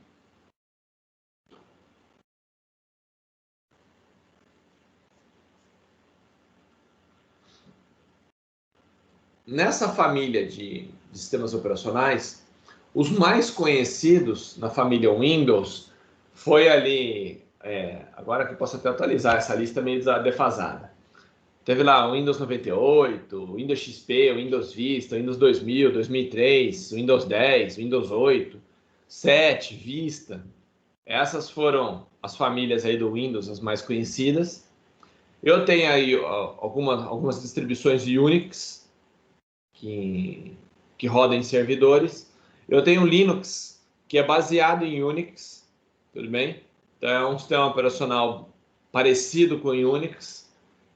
Nessa família de sistemas operacionais, os mais conhecidos na família Windows foi ali, agora que eu posso até atualizar essa lista meio defasada. Teve lá o Windows 98, o Windows XP, o Windows Vista, o Windows 2000, 2003, o Windows 10, o Windows 8, 7, Vista. Essas foram as famílias aí do Windows, as mais conhecidas. Eu tenho aí algumas distribuições Unix que rodam em servidores. Eu tenho Linux, que é baseado em Unix, tudo bem? Então é um sistema operacional parecido com Unix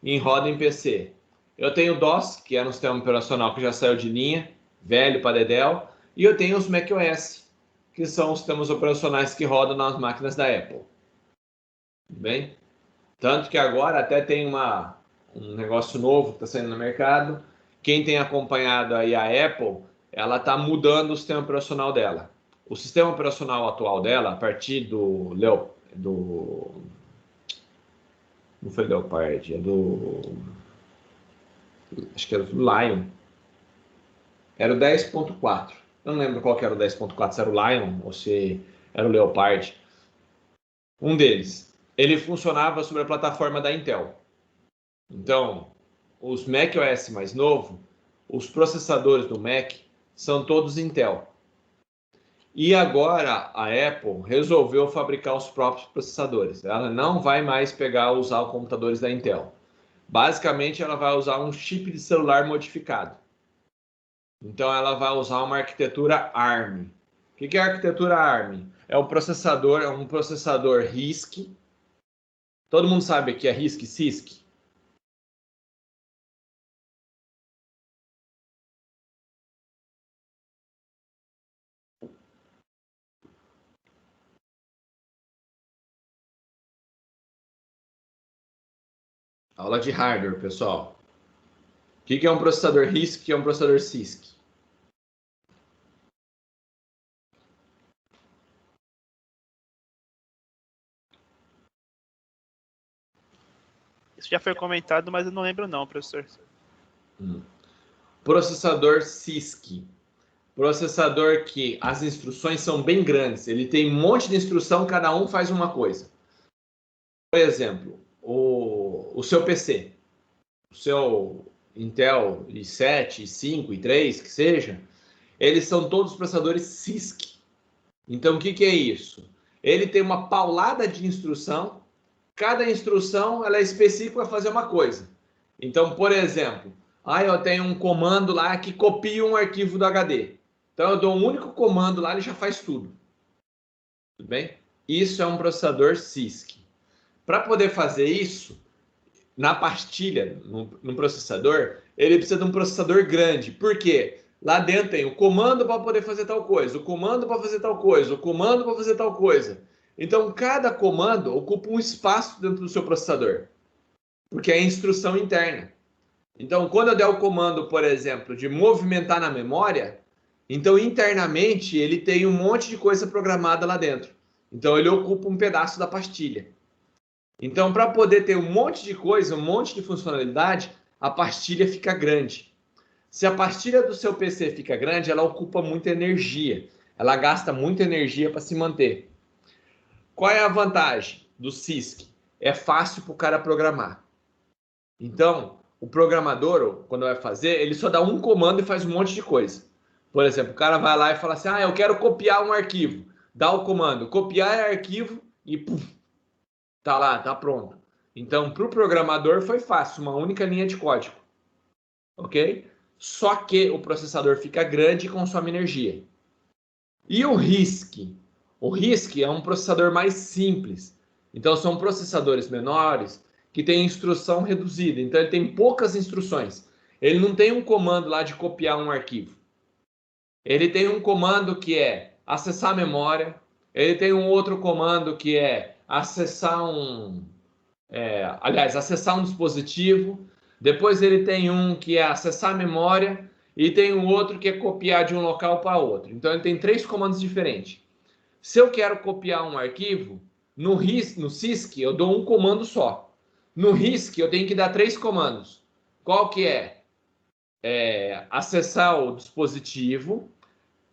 e roda em PC. Eu tenho DOS, que era um sistema operacional que já saiu de linha, velho para dedéu, e eu tenho os macOS, que são os sistemas operacionais que rodam nas máquinas da Apple. Tudo bem? Tanto que agora até tem um negócio novo que está saindo no mercado. Quem tem acompanhado aí a Apple, ela está mudando o sistema operacional dela. O sistema operacional atual dela, a partir não foi Leopard, acho que era do Lion. Era o 10.4. Eu não lembro qual que era o 10.4, se era o Lion ou se era o Leopard. Um deles. Ele funcionava sobre a plataforma da Intel. Então, os macOS mais novos, os processadores do Mac são todos Intel. E agora a Apple resolveu fabricar os próprios processadores. Ela não vai mais usar os computadores da Intel. Basicamente, ela vai usar um chip de celular modificado. Então, ela vai usar uma arquitetura ARM. O que é a arquitetura ARM? É um processador RISC. Todo mundo sabe o que é RISC e CISC? Aula de hardware, pessoal. O que é um processador RISC e o que é um processador CISC? Isso já foi comentado, mas eu não lembro não, professor. Processador CISC. Processador que as instruções são bem grandes. Ele tem um monte de instrução, cada um faz uma coisa. Por exemplo, o seu PC, o seu Intel i7, i5, i3, que seja, eles são todos processadores CISC. Então, o que é isso? Ele tem uma paulada de instrução, cada instrução ela é específica para fazer uma coisa. Então, por exemplo, eu tenho um comando lá que copia um arquivo do HD. Então, eu dou um único comando lá, ele já faz tudo. Tudo bem? Isso é um processador CISC. Para poder fazer isso, na pastilha, no processador, ele precisa de um processador grande. Por quê? Lá dentro tem o comando para poder fazer tal coisa, o comando para fazer tal coisa, o comando para fazer tal coisa. Então, cada comando ocupa um espaço dentro do seu processador, porque é instrução interna. Então, quando eu der o comando, por exemplo, de movimentar na memória, então internamente ele tem um monte de coisa programada lá dentro. Então, ele ocupa um pedaço da pastilha. Então, para poder ter um monte de coisa, um monte de funcionalidade, a pastilha fica grande. Se a pastilha do seu PC fica grande, ela ocupa muita energia. Ela gasta muita energia para se manter. Qual é a vantagem do CISC? É fácil para o cara programar. Então, o programador, quando vai fazer, ele só dá um comando e faz um monte de coisa. Por exemplo, o cara vai lá e fala assim, eu quero copiar um arquivo. Dá o comando, copiar arquivo e puf, tá lá, tá pronto. Então, para o programador foi fácil, uma única linha de código. Ok? Só que o processador fica grande e consome energia. E o RISC? O RISC é um processador mais simples. Então, são processadores menores que têm instrução reduzida. Então, ele tem poucas instruções. Ele não tem um comando lá de copiar um arquivo. Ele tem um comando que é acessar a memória. Ele tem um outro comando que é acessar acessar um dispositivo. Depois ele tem um que é acessar a memória. e tem um outro que é copiar de um local para outro. Então, ele tem 3 comandos diferentes. Se eu quero copiar um arquivo, no sysc eu dou um comando só. No RISC eu tenho que dar 3 comandos. Qual que é? Acessar o dispositivo,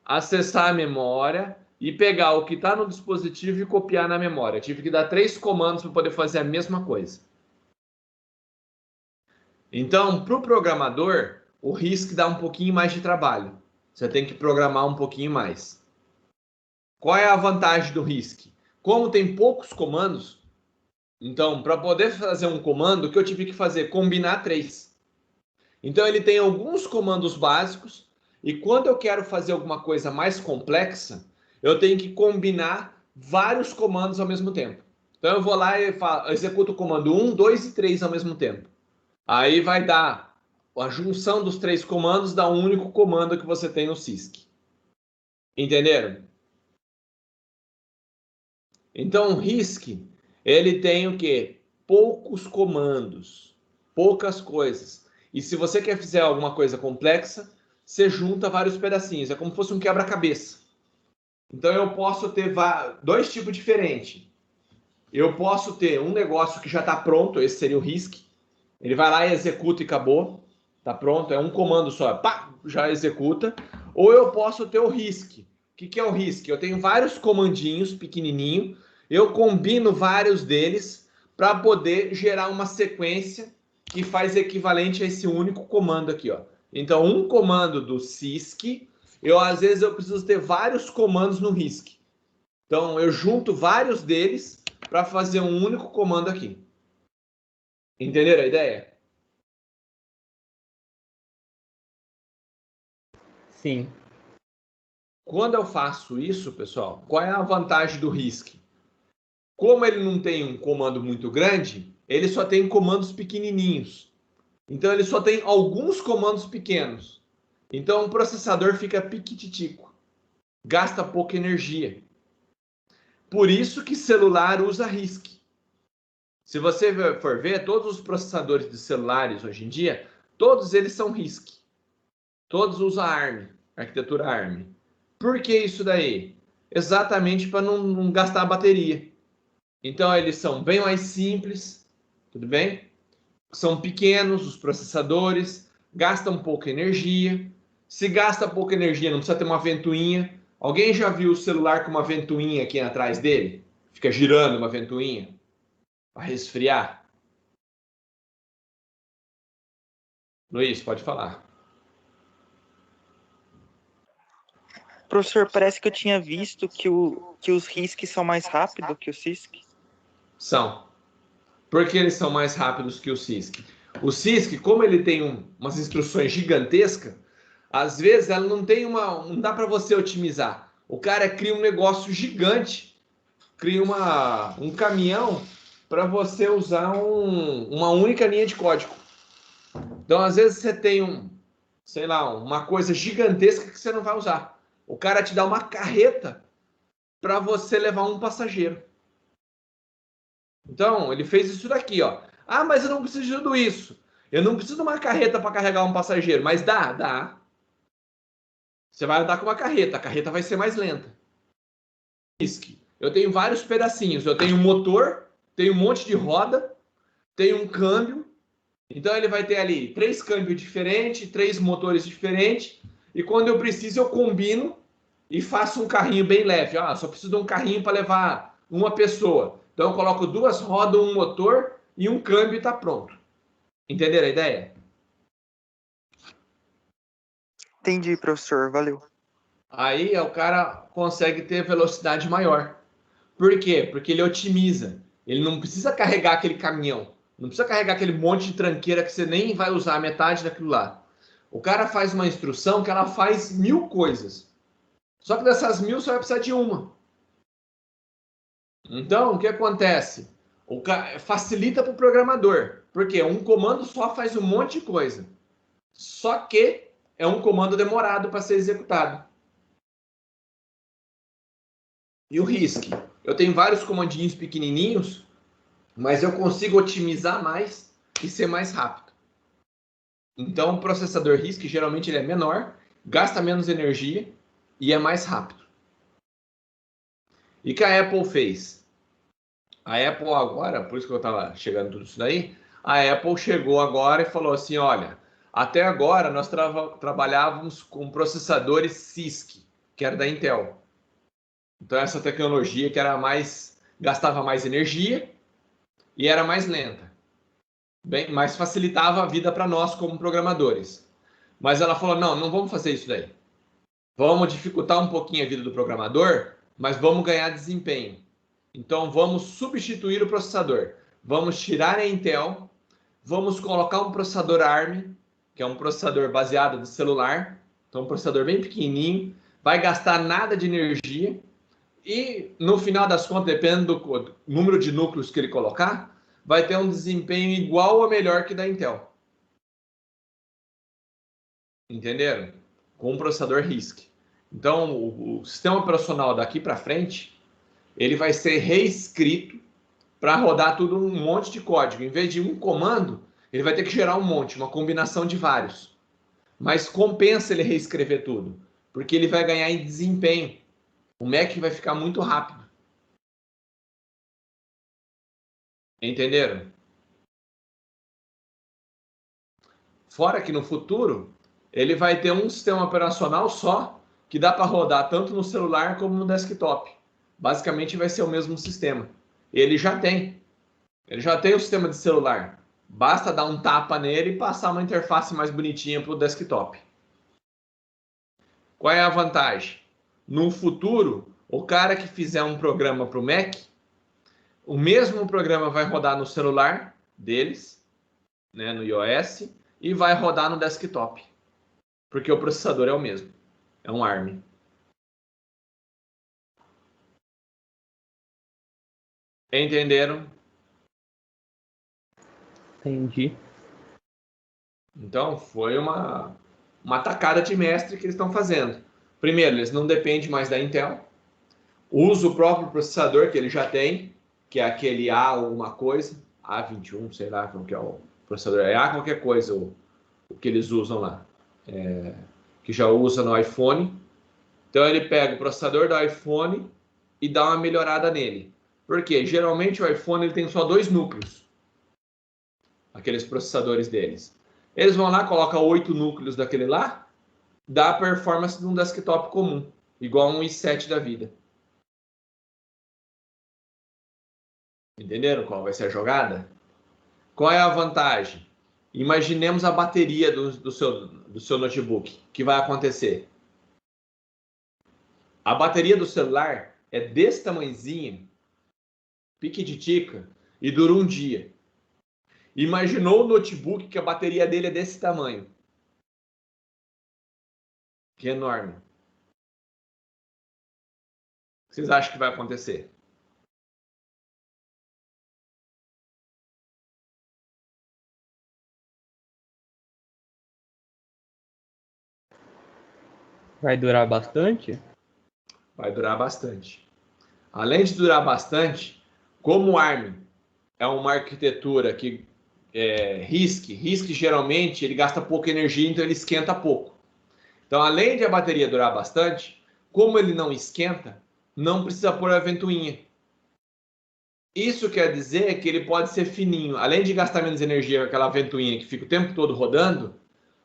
acessar a memória e pegar o que está no dispositivo e copiar na memória. Eu tive que dar 3 comandos para poder fazer a mesma coisa. Então, para o programador, o RISC dá um pouquinho mais de trabalho. Você tem que programar um pouquinho mais. Qual é a vantagem do RISC? Como tem poucos comandos, então, para poder fazer um comando, o que eu tive que fazer? Combinar 3. Então, ele tem alguns comandos básicos, e quando eu quero fazer alguma coisa mais complexa, eu tenho que combinar vários comandos ao mesmo tempo. Então, eu vou lá e executo o comando 1, 2 e 3 ao mesmo tempo. Aí vai dar a junção dos 3 comandos, dá um único comando que você tem no sysc. Entenderam? Então, o RISC, ele tem o quê? Poucos comandos, poucas coisas. E se você quer fazer alguma coisa complexa, você junta vários pedacinhos. É como se fosse um quebra-cabeça. Então, eu posso ter 2 tipos diferentes. Eu posso ter um negócio que já está pronto, esse seria o RISC. Ele vai lá e executa e acabou. Está pronto, é um comando só. Pá, já executa. Ou eu posso ter o RISC. O que é o RISC? Eu tenho vários comandinhos pequenininhos. Eu combino vários deles para poder gerar uma sequência que faz equivalente a esse único comando aqui, ó. Então, um comando do sysc, às vezes eu preciso ter vários comandos no RISC. Então, eu junto vários deles para fazer um único comando aqui. Entenderam a ideia? Sim. Quando eu faço isso, pessoal, qual é a vantagem do RISC? Como ele não tem um comando muito grande, ele só tem comandos pequenininhos. Então, ele só tem alguns comandos pequenos. Então, o processador fica piquititico. Gasta pouca energia. Por isso que celular usa RISC. Se você for ver, todos os processadores de celulares hoje em dia, todos eles são RISC. Todos usam ARM, arquitetura ARM. Por que isso daí? Exatamente para não gastar bateria. Então, eles são bem mais simples, tudo bem? São pequenos os processadores, gastam pouca energia. Se gasta pouca energia, não precisa ter uma ventoinha. Alguém já viu o celular com uma ventoinha aqui atrás dele? Fica girando uma ventoinha para resfriar? Luiz, pode falar. Professor, parece que eu tinha visto que os RISC são mais rápidos que o sysc. São. Por que eles são mais rápidos que o sysc? O sysc, como ele tem umas instruções gigantescas, às vezes ela não tem não dá para você otimizar. O cara cria um negócio gigante, cria um caminhão para você usar uma única linha de código. Então, às vezes você tem sei lá, uma coisa gigantesca que você não vai usar. O cara te dá uma carreta para você levar um passageiro. Então, ele fez isso daqui, ó. Ah, mas eu não preciso de tudo isso. Eu não preciso de uma carreta para carregar um passageiro. Mas dá. Você vai andar com uma carreta. A carreta vai ser mais lenta. Eu tenho vários pedacinhos. Eu tenho um motor, tenho um monte de roda, tenho um câmbio. Então, ele vai ter ali 3 câmbios diferentes, 3 motores diferentes. E quando eu preciso, eu combino e faço um carrinho bem leve. Ah, só preciso de um carrinho para levar uma pessoa. Então, eu coloco 2 rodas, um motor e um câmbio e está pronto. Entenderam a ideia? Entendi, professor. Valeu. Aí o cara consegue ter velocidade maior. Por quê? Porque ele otimiza. Ele não precisa carregar aquele caminhão. Não precisa carregar aquele monte de tranqueira que você nem vai usar metade daquilo lá. O cara faz uma instrução que ela faz 1000 coisas. Só que dessas 1000 você vai precisar de uma. Então, o que acontece? Facilita para o programador. Porque um comando só faz um monte de coisa. Só que é um comando demorado para ser executado. E o RISC? Eu tenho vários comandinhos pequenininhos, mas eu consigo otimizar mais e ser mais rápido. Então, o processador RISC, geralmente, ele é menor, gasta menos energia e é mais rápido. E que a Apple fez? A Apple agora, por isso que eu estava chegando tudo isso daí, a Apple chegou agora e falou assim, olha, até agora nós trabalhávamos com processadores CISC, que era da Intel. Então, essa tecnologia que era gastava mais energia e era mais lenta. Bem, mas facilitava a vida para nós como programadores. Mas ela falou, não vamos fazer isso daí. Vamos dificultar um pouquinho a vida do programador, mas vamos ganhar desempenho. Então, vamos substituir o processador. Vamos tirar a Intel, vamos colocar um processador ARM, que é um processador baseado no celular. Então, um processador bem pequenininho, vai gastar nada de energia. E, no final das contas, dependendo do número de núcleos que ele colocar, vai ter um desempenho igual ou melhor que da Intel. Entenderam? Com um processador RISC. Então, o sistema operacional daqui para frente, ele vai ser reescrito para rodar tudo um monte de código. Em vez de um comando, ele vai ter que gerar um monte, uma combinação de vários. Mas compensa ele reescrever tudo, porque ele vai ganhar em desempenho. O Mac vai ficar muito rápido. Entenderam? Fora que no futuro, ele vai ter um sistema operacional só, que dá para rodar tanto no celular como no desktop. Basicamente vai ser o mesmo sistema. Ele já tem. Ele já tem o sistema de celular. Basta dar um tapa nele e passar uma interface mais bonitinha para o desktop. Qual é a vantagem? No futuro, o cara que fizer um programa para o Mac, o mesmo programa vai rodar no celular deles, né, no iOS, e vai rodar no desktop. Porque o processador é o mesmo. É um ARM. Entenderam? Entendi. Então, foi uma tacada de mestre que eles estão fazendo. Primeiro, eles não dependem mais da Intel. Usa o próprio processador que ele já tem, que é aquele A alguma coisa, A21, sei lá como que é o processador. É A qualquer coisa o que eles usam lá. Que já usa no iPhone. Então, ele pega o processador do iPhone e dá uma melhorada nele. Por quê? Geralmente o iPhone ele tem só 2 núcleos. Aqueles processadores deles. Eles vão lá, colocam 8 núcleos daquele lá, dá a performance de um desktop comum, igual a um i7 da vida. Entenderam qual vai ser a jogada? Qual é a vantagem? Imaginemos a bateria do seu notebook. O que vai acontecer? A bateria do celular é desse tamanhozinho, piquititica, e dura um dia. Imaginou o notebook que a bateria dele é desse tamanho. Que é enorme. O que vocês acham que vai acontecer? Vai durar bastante? Vai durar bastante. Além de durar bastante, como o ARM é uma arquitetura que RISC geralmente ele gasta pouca energia, então ele esquenta pouco. Então, além de a bateria durar bastante, como ele não esquenta, não precisa pôr a ventoinha. Isso quer dizer que ele pode ser fininho. Além de gastar menos energia com aquela ventoinha que fica o tempo todo rodando,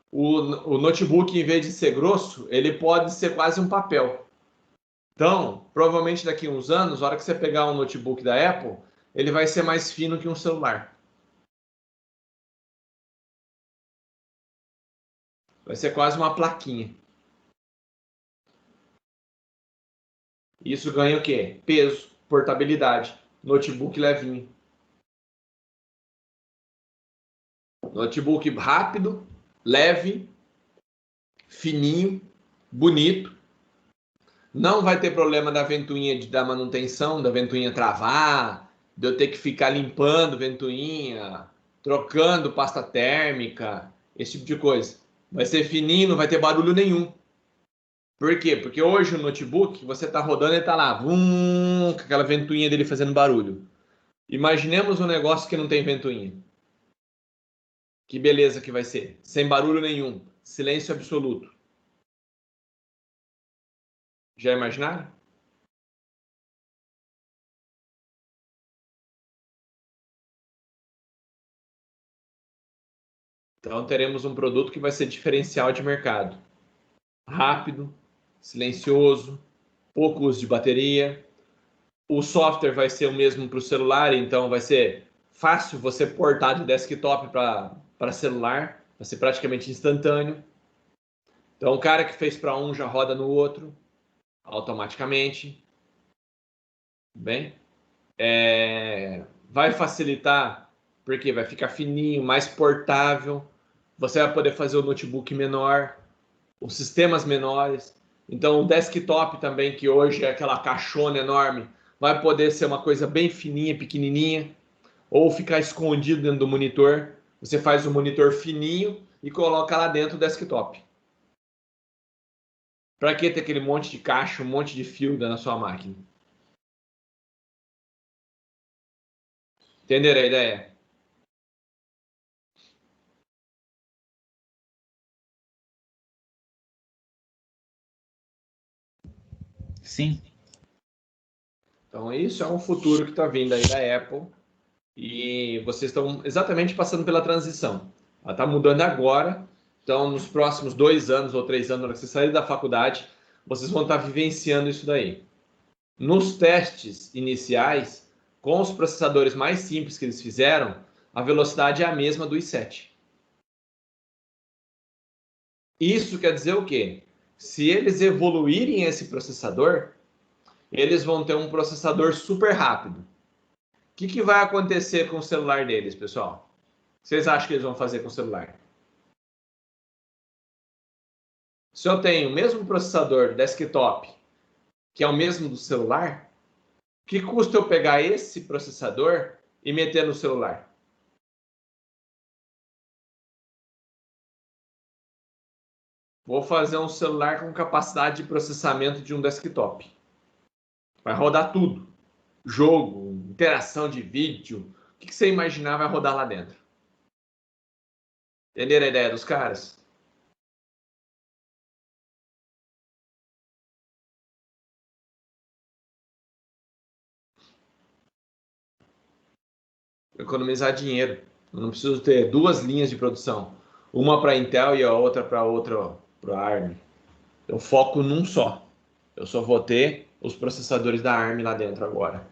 o notebook, em vez de ser grosso, ele pode ser quase um papel. Então, provavelmente daqui a uns anos, na hora que você pegar um notebook da Apple, ele vai ser mais fino que um celular. Vai ser quase uma plaquinha. Isso ganha o quê? Peso, portabilidade, notebook levinho. Notebook rápido, leve, fininho, bonito. Não vai ter problema da ventoinha da manutenção, da ventoinha travar, de eu ter que ficar limpando ventoinha, trocando pasta térmica, esse tipo de coisa. Vai ser fininho, não vai ter barulho nenhum. Por quê? Porque hoje o notebook, você está rodando e está lá, com aquela ventoinha dele fazendo barulho. Imaginemos um negócio que não tem ventoinha. Que beleza que vai ser. Sem barulho nenhum. Silêncio absoluto. Já imaginaram? Então, teremos um produto que vai ser diferencial de mercado. Rápido, silencioso, pouco uso de bateria. O software vai ser o mesmo para o celular, então vai ser fácil você portar de desktop para celular. Vai ser praticamente instantâneo. Então, o cara que fez para um já roda no outro, automaticamente. Bem, vai facilitar, porque vai ficar fininho, mais portável. Você vai poder fazer o notebook menor, os sistemas menores. Então, o desktop também, que hoje é aquela caixona enorme, vai poder ser uma coisa bem fininha, pequenininha, ou ficar escondido dentro do monitor. Você faz o monitor fininho e coloca lá dentro o desktop. Para que ter aquele monte de caixa, um monte de fio na sua máquina? Entenderam a ideia? Sim. Então, isso é um futuro que está vindo aí da Apple. E vocês estão exatamente passando pela transição. Ela está mudando agora. Então, nos próximos 2 anos ou 3 anos, na hora que vocês saírem da faculdade, vocês vão estar vivenciando isso daí. Nos testes iniciais, com os processadores mais simples que eles fizeram, a velocidade é a mesma do i7. Isso quer dizer o quê? Se eles evoluírem esse processador, eles vão ter um processador super rápido. O que vai acontecer com o celular deles, pessoal? Vocês acham que eles vão fazer com o celular? Se eu tenho o mesmo processador desktop, que é o mesmo do celular, que custa eu pegar esse processador e meter no celular? Vou fazer um celular com capacidade de processamento de um desktop. Vai rodar tudo. Jogo, interação de vídeo. O que você imaginar vai rodar lá dentro? Entenderam a ideia dos caras? Economizar dinheiro. Eu não preciso ter 2 linhas de produção. Uma para Intel e a outra para ARM. Eu foco num só. Eu só vou ter os processadores da ARM lá dentro agora.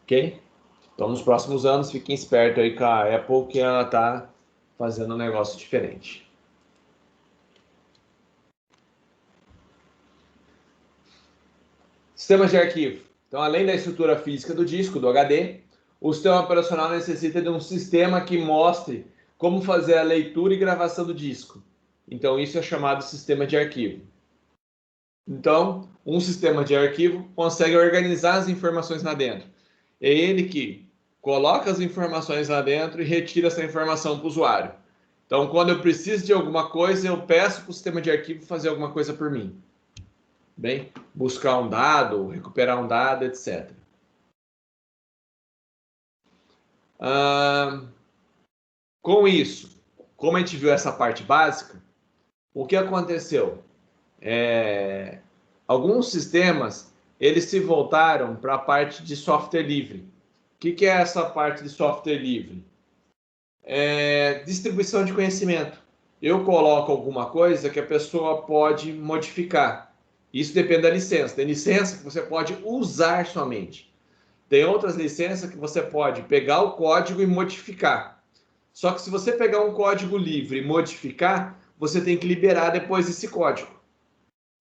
Ok? Então, nos próximos anos, fiquem espertos aí com a Apple, que ela está fazendo um negócio diferente. Sistemas de arquivo. Então, além da estrutura física do disco, do HD, o sistema operacional necessita de um sistema que mostre como fazer a leitura e gravação do disco. Então, isso é chamado sistema de arquivo. Então, um sistema de arquivo consegue organizar as informações lá dentro. É ele que coloca as informações lá dentro e retira essa informação para o usuário. Então, quando eu preciso de alguma coisa, eu peço para o sistema de arquivo fazer alguma coisa por mim. Bem, buscar um dado, recuperar um dado, etc. Com isso, como a gente viu essa parte básica, o que aconteceu? Alguns sistemas, eles se voltaram para a parte de software livre. O que é essa parte de software livre? Distribuição de conhecimento. Eu coloco alguma coisa que a pessoa pode modificar. Isso depende da licença. Tem licença que você pode usar somente. Tem outras licenças que você pode pegar o código e modificar. Só que se você pegar um código livre e modificar, você tem que liberar depois esse código.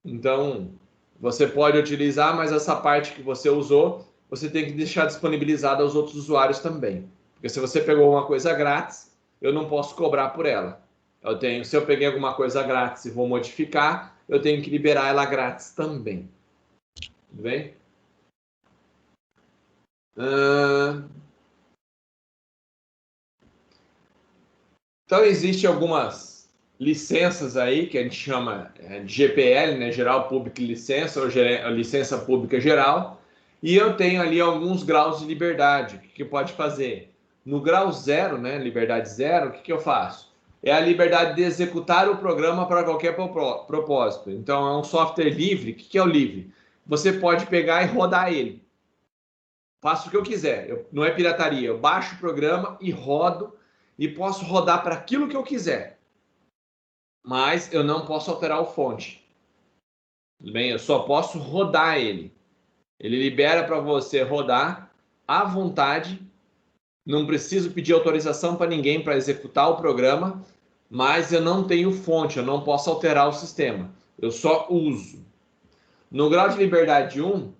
Então, você pode utilizar, mas essa parte que você usou, você tem que deixar disponibilizada aos outros usuários também. Porque se você pegou uma coisa grátis, eu não posso cobrar por ela. Se eu peguei alguma coisa grátis e vou modificar, eu tenho que liberar ela grátis também. Tudo bem? Então, existem algumas licenças aí, que a gente chama de GPL, né? Geral Public Licença, ou Licença Pública Geral, e eu tenho ali alguns graus de liberdade. O que pode fazer? No grau 0, né, liberdade 0, o que eu faço? É a liberdade de executar o programa para qualquer propósito. Então, é um software livre. O que é o livre? Você pode pegar e rodar ele. Faço o que eu quiser. Não é pirataria. Eu baixo o programa e rodo e posso rodar para aquilo que eu quiser. Mas eu não posso alterar o fonte. Tudo bem? Eu só posso rodar ele. Ele libera para você rodar à vontade. Não preciso pedir autorização para ninguém para executar o programa, mas eu não tenho fonte, eu não posso alterar o sistema. Eu só uso. No grau de liberdade 1,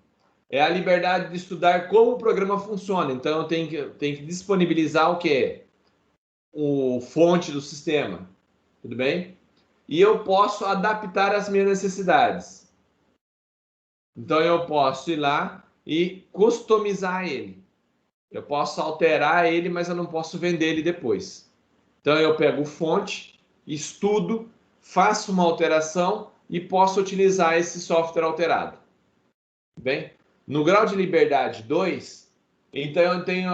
é a liberdade de estudar como o programa funciona. Então, eu tenho que disponibilizar o quê? O fonte do sistema. Tudo bem? E eu posso adaptar as minhas necessidades. Então, eu posso ir lá e customizar ele. Eu posso alterar ele, mas eu não posso vender ele depois. Então, eu pego fonte, estudo, faço uma alteração e posso utilizar esse software alterado. Bem? No grau de liberdade 2, então eu tenho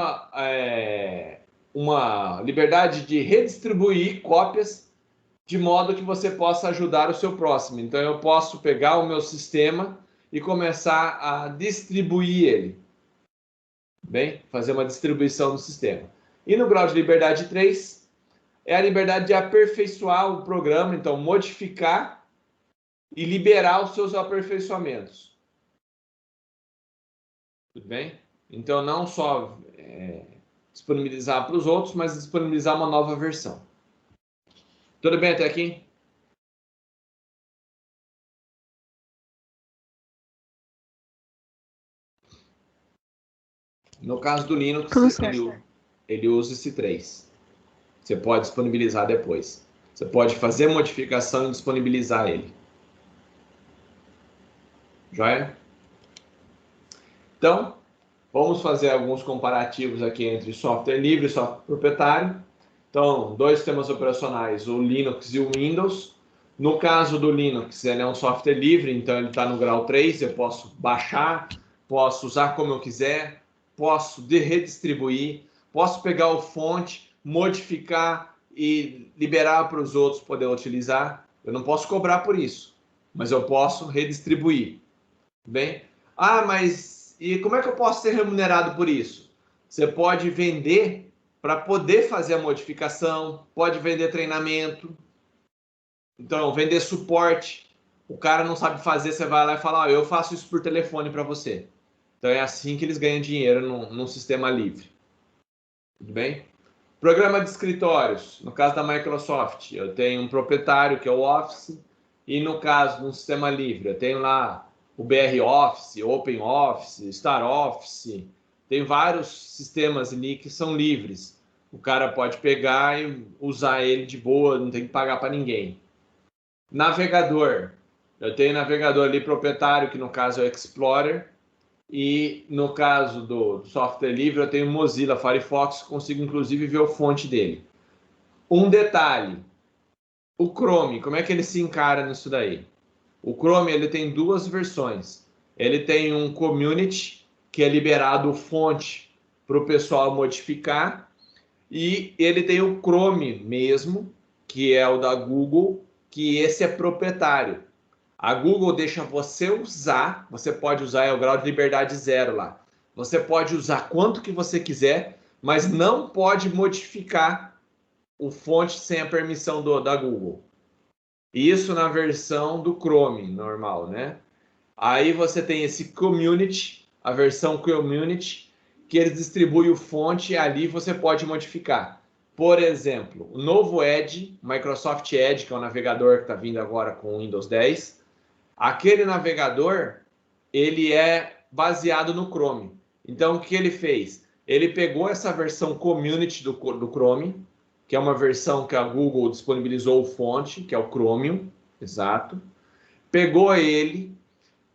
uma liberdade de redistribuir cópias de modo que você possa ajudar o seu próximo. Então, eu posso pegar o meu sistema e começar a distribuir ele. Bem, fazer uma distribuição do sistema. E no grau de liberdade 3, é a liberdade de aperfeiçoar o programa, então modificar e liberar os seus aperfeiçoamentos. Tudo bem? Então, não só disponibilizar para os outros, mas disponibilizar uma nova versão. Tudo bem até aqui? No caso do Linux, ele usa esse 3. Você pode disponibilizar depois. Você pode fazer modificação e disponibilizar ele. Joia? Então, vamos fazer alguns comparativos aqui entre software livre e software proprietário. Então, dois sistemas operacionais, o Linux e o Windows. No caso do Linux, ele é um software livre, então ele está no grau 3, eu posso baixar, posso usar como eu quiser, posso redistribuir, posso pegar o fonte, modificar e liberar para os outros poderem utilizar. Eu não posso cobrar por isso, mas eu posso redistribuir. Bem? Ah, mas e como é que eu posso ser remunerado por isso? Você pode vender para poder fazer a modificação, pode vender treinamento, então vender suporte. O cara não sabe fazer, você vai lá e fala, eu faço isso por telefone para você. Então é assim que eles ganham dinheiro num sistema livre. Tudo bem? Programa de escritórios. No caso da Microsoft, eu tenho um proprietário que é o Office, e no caso de um sistema livre, eu tenho lá o BR Office, Open Office, Star Office. Tem vários sistemas ali que são livres. O cara pode pegar e usar ele de boa, não tem que pagar para ninguém. Navegador. Eu tenho navegador ali proprietário, que no caso é o Explorer. E no caso do software livre, eu tenho o Mozilla Firefox, consigo inclusive ver a fonte dele. Um detalhe, o Chrome, como é que ele se encara nisso daí? O Chrome ele tem duas versões. Ele tem um Community, que é liberado fonte para o pessoal modificar, e ele tem o Chrome mesmo, que é o da Google, que esse é proprietário. A Google deixa você usar, você pode usar, é o grau de liberdade 0 lá. Você pode usar quanto que você quiser, mas não pode modificar o fonte sem a permissão da Google. Isso na versão do Chrome normal, né? Aí você tem esse Community, a versão Community, que eles distribuem o fonte e ali você pode modificar. Por exemplo, o novo Edge, Microsoft Edge, que é o navegador que está vindo agora com o Windows 10, aquele navegador, ele é baseado no Chrome. Então, o que ele fez? Ele pegou essa versão Community do Chrome, que é uma versão que a Google disponibilizou o fonte, que é o Chromium, exato. Pegou ele,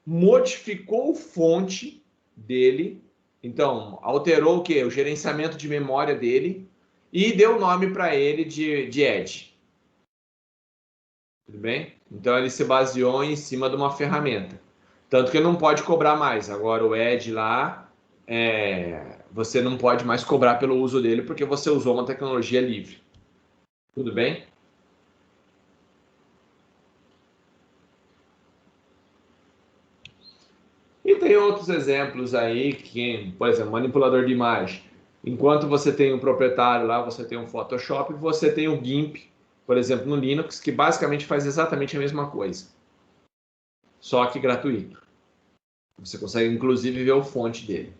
modificou o fonte dele, então alterou o quê? O gerenciamento de memória dele e deu nome para ele de Edge. Tudo bem? Então ele se baseou em cima de uma ferramenta. Tanto que ele não pode cobrar mais. Agora o Edge lá, você não pode mais cobrar pelo uso dele porque você usou uma tecnologia livre. Tudo bem? E tem outros exemplos aí, que, por exemplo, manipulador de imagem. Enquanto você tem um proprietário lá, você tem um Photoshop, você tem o GIMP, por exemplo, no Linux, que basicamente faz exatamente a mesma coisa. Só que gratuito. Você consegue, inclusive, ver o fonte dele.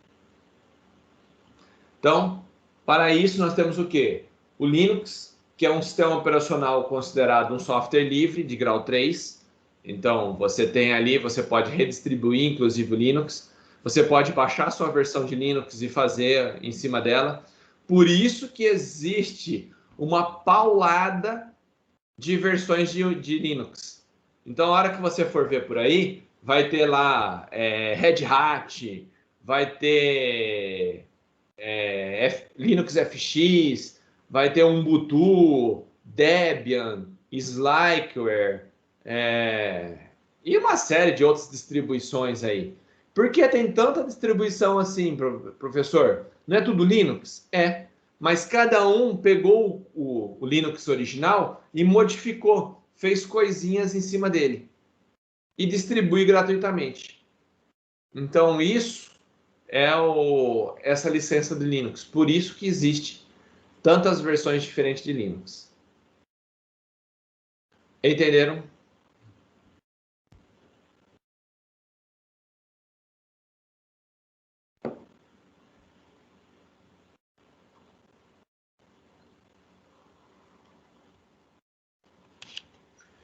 Então, para isso, nós temos o quê? O Linux, que é um sistema operacional considerado um software livre, de grau 3. Então, você tem ali, você pode redistribuir, inclusive, o Linux. Você pode baixar a sua versão de Linux e fazer em cima dela. Por isso que existe uma paulada de versões de Linux. Então, a hora que você for ver por aí, vai ter lá Red Hat, vai ter Linux FX, vai ter Ubuntu, Debian, Slackware, e uma série de outras distribuições aí. Por que tem tanta distribuição assim, professor? Não é tudo Linux? É. Mas cada um pegou o Linux original e modificou, fez coisinhas em cima dele e distribui gratuitamente. Então isso é essa licença do Linux. Por isso que existe tantas versões diferentes de Linux. Entenderam?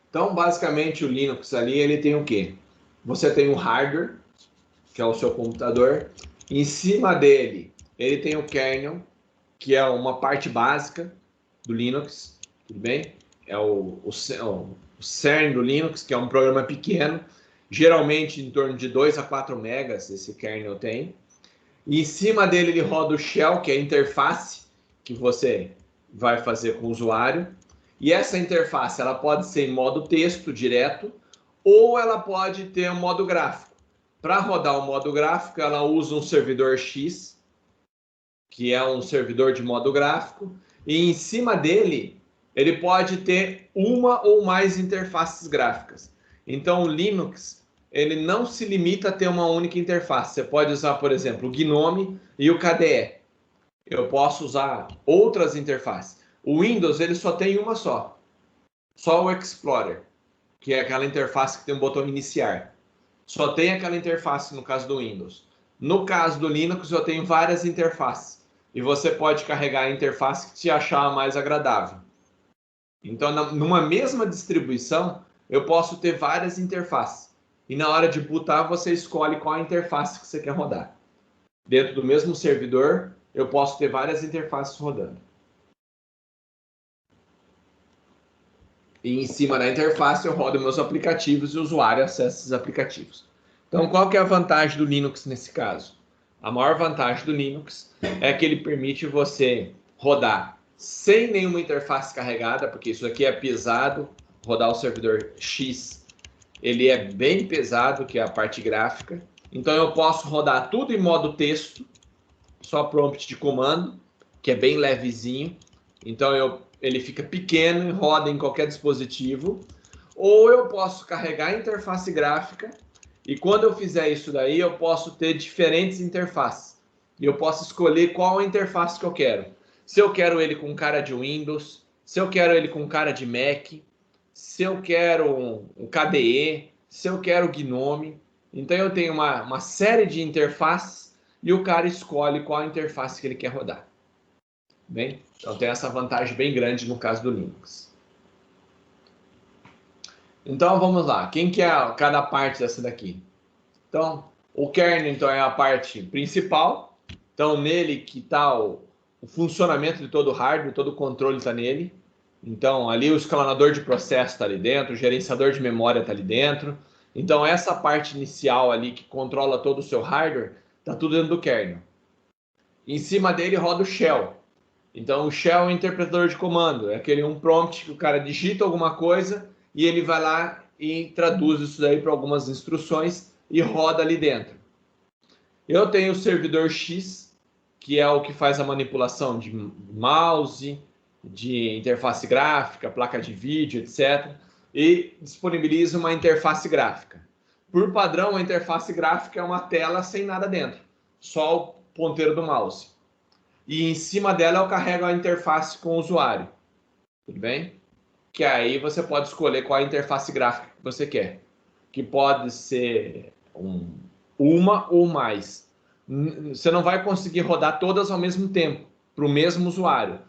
Então, basicamente, o Linux ali, ele tem o quê? Você tem o hardware, que é o seu computador. Em cima dele, ele tem o kernel, que é uma parte básica do Linux, tudo bem? É o CERN do Linux, que é um programa pequeno, geralmente em torno de 2 a 4 megas esse kernel tem. E em cima dele ele roda o shell, que é a interface que você vai fazer com o usuário. E essa interface ela pode ser em modo texto direto ou ela pode ter um modo gráfico. Para rodar o modo gráfico, ela usa um servidor X, que é um servidor de modo gráfico, e em cima dele ele pode ter uma ou mais interfaces gráficas. Então o Linux ele não se limita a ter uma única interface. Você pode usar, por exemplo, o GNOME e o KDE. Eu posso usar outras interfaces. O Windows ele só tem uma só o Explorer, que é aquela interface que tem um botão iniciar. Só tem aquela interface no caso do Windows. No caso do Linux eu tenho várias interfaces e você pode carregar a interface que te achar mais agradável. Então, numa mesma distribuição, eu posso ter várias interfaces. E na hora de bootar, você escolhe qual interface que você quer rodar. Dentro do mesmo servidor, eu posso ter várias interfaces rodando. E em cima da interface eu rodo meus aplicativos e o usuário acessa esses aplicativos. Então, qual que é a vantagem do Linux nesse caso? A maior vantagem do Linux é que ele permite você rodar sem nenhuma interface carregada, porque isso aqui é pesado, rodar o servidor X, ele é bem pesado, que é a parte gráfica. Então, eu posso rodar tudo em modo texto, só prompt de comando, que é bem levezinho. Então, ele fica pequeno e roda em qualquer dispositivo. Ou eu posso carregar a interface gráfica e quando eu fizer isso daí, eu posso ter diferentes interfaces. E eu posso escolher qual a interface que eu quero. Se eu quero ele com cara de Windows, se eu quero ele com cara de Mac, se eu quero um KDE, se eu quero GNOME. Então eu tenho uma série de interfaces e o cara escolhe qual a interface que ele quer rodar. Bem, então tem essa vantagem bem grande no caso do Linux. Então vamos lá, quem que é cada parte dessa daqui? Então, o kernel então, é a parte principal, então nele que está o funcionamento de todo o hardware, todo o controle está nele. Então ali o escalonador de processo está ali dentro, o gerenciador de memória está ali dentro. Então essa parte inicial ali que controla todo o seu hardware, está tudo dentro do kernel. Em cima dele roda o shell. Então o shell é o interpretador de comando, é aquele prompt que o cara digita alguma coisa e ele vai lá e traduz isso daí para algumas instruções e roda ali dentro. Eu tenho o servidor X, que é o que faz a manipulação de mouse, de interface gráfica, placa de vídeo, etc. E disponibiliza uma interface gráfica. Por padrão, a interface gráfica é uma tela sem nada dentro, só o ponteiro do mouse. E em cima dela eu carrego a interface com o usuário. Tudo bem? Que aí você pode escolher qual é a interface gráfica que você quer. Que pode ser uma ou mais. Você não vai conseguir rodar todas ao mesmo tempo, para o mesmo usuário.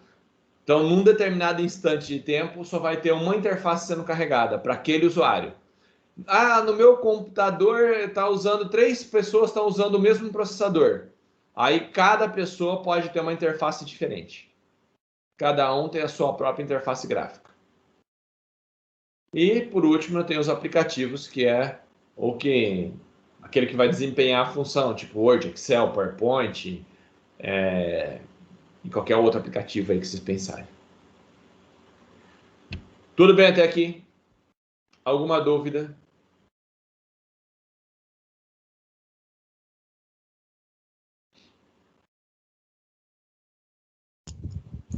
Então, num determinado instante de tempo, só vai ter uma interface sendo carregada para aquele usuário. Ah, no meu computador está usando 3 pessoas estão usando o mesmo processador. Aí cada pessoa pode ter uma interface diferente. Cada um tem a sua própria interface gráfica. E por último, eu tenho os aplicativos, que é aquele que vai desempenhar a função, tipo Word, Excel, PowerPoint, e qualquer outro aplicativo aí que vocês pensarem. Tudo bem até aqui? Alguma dúvida?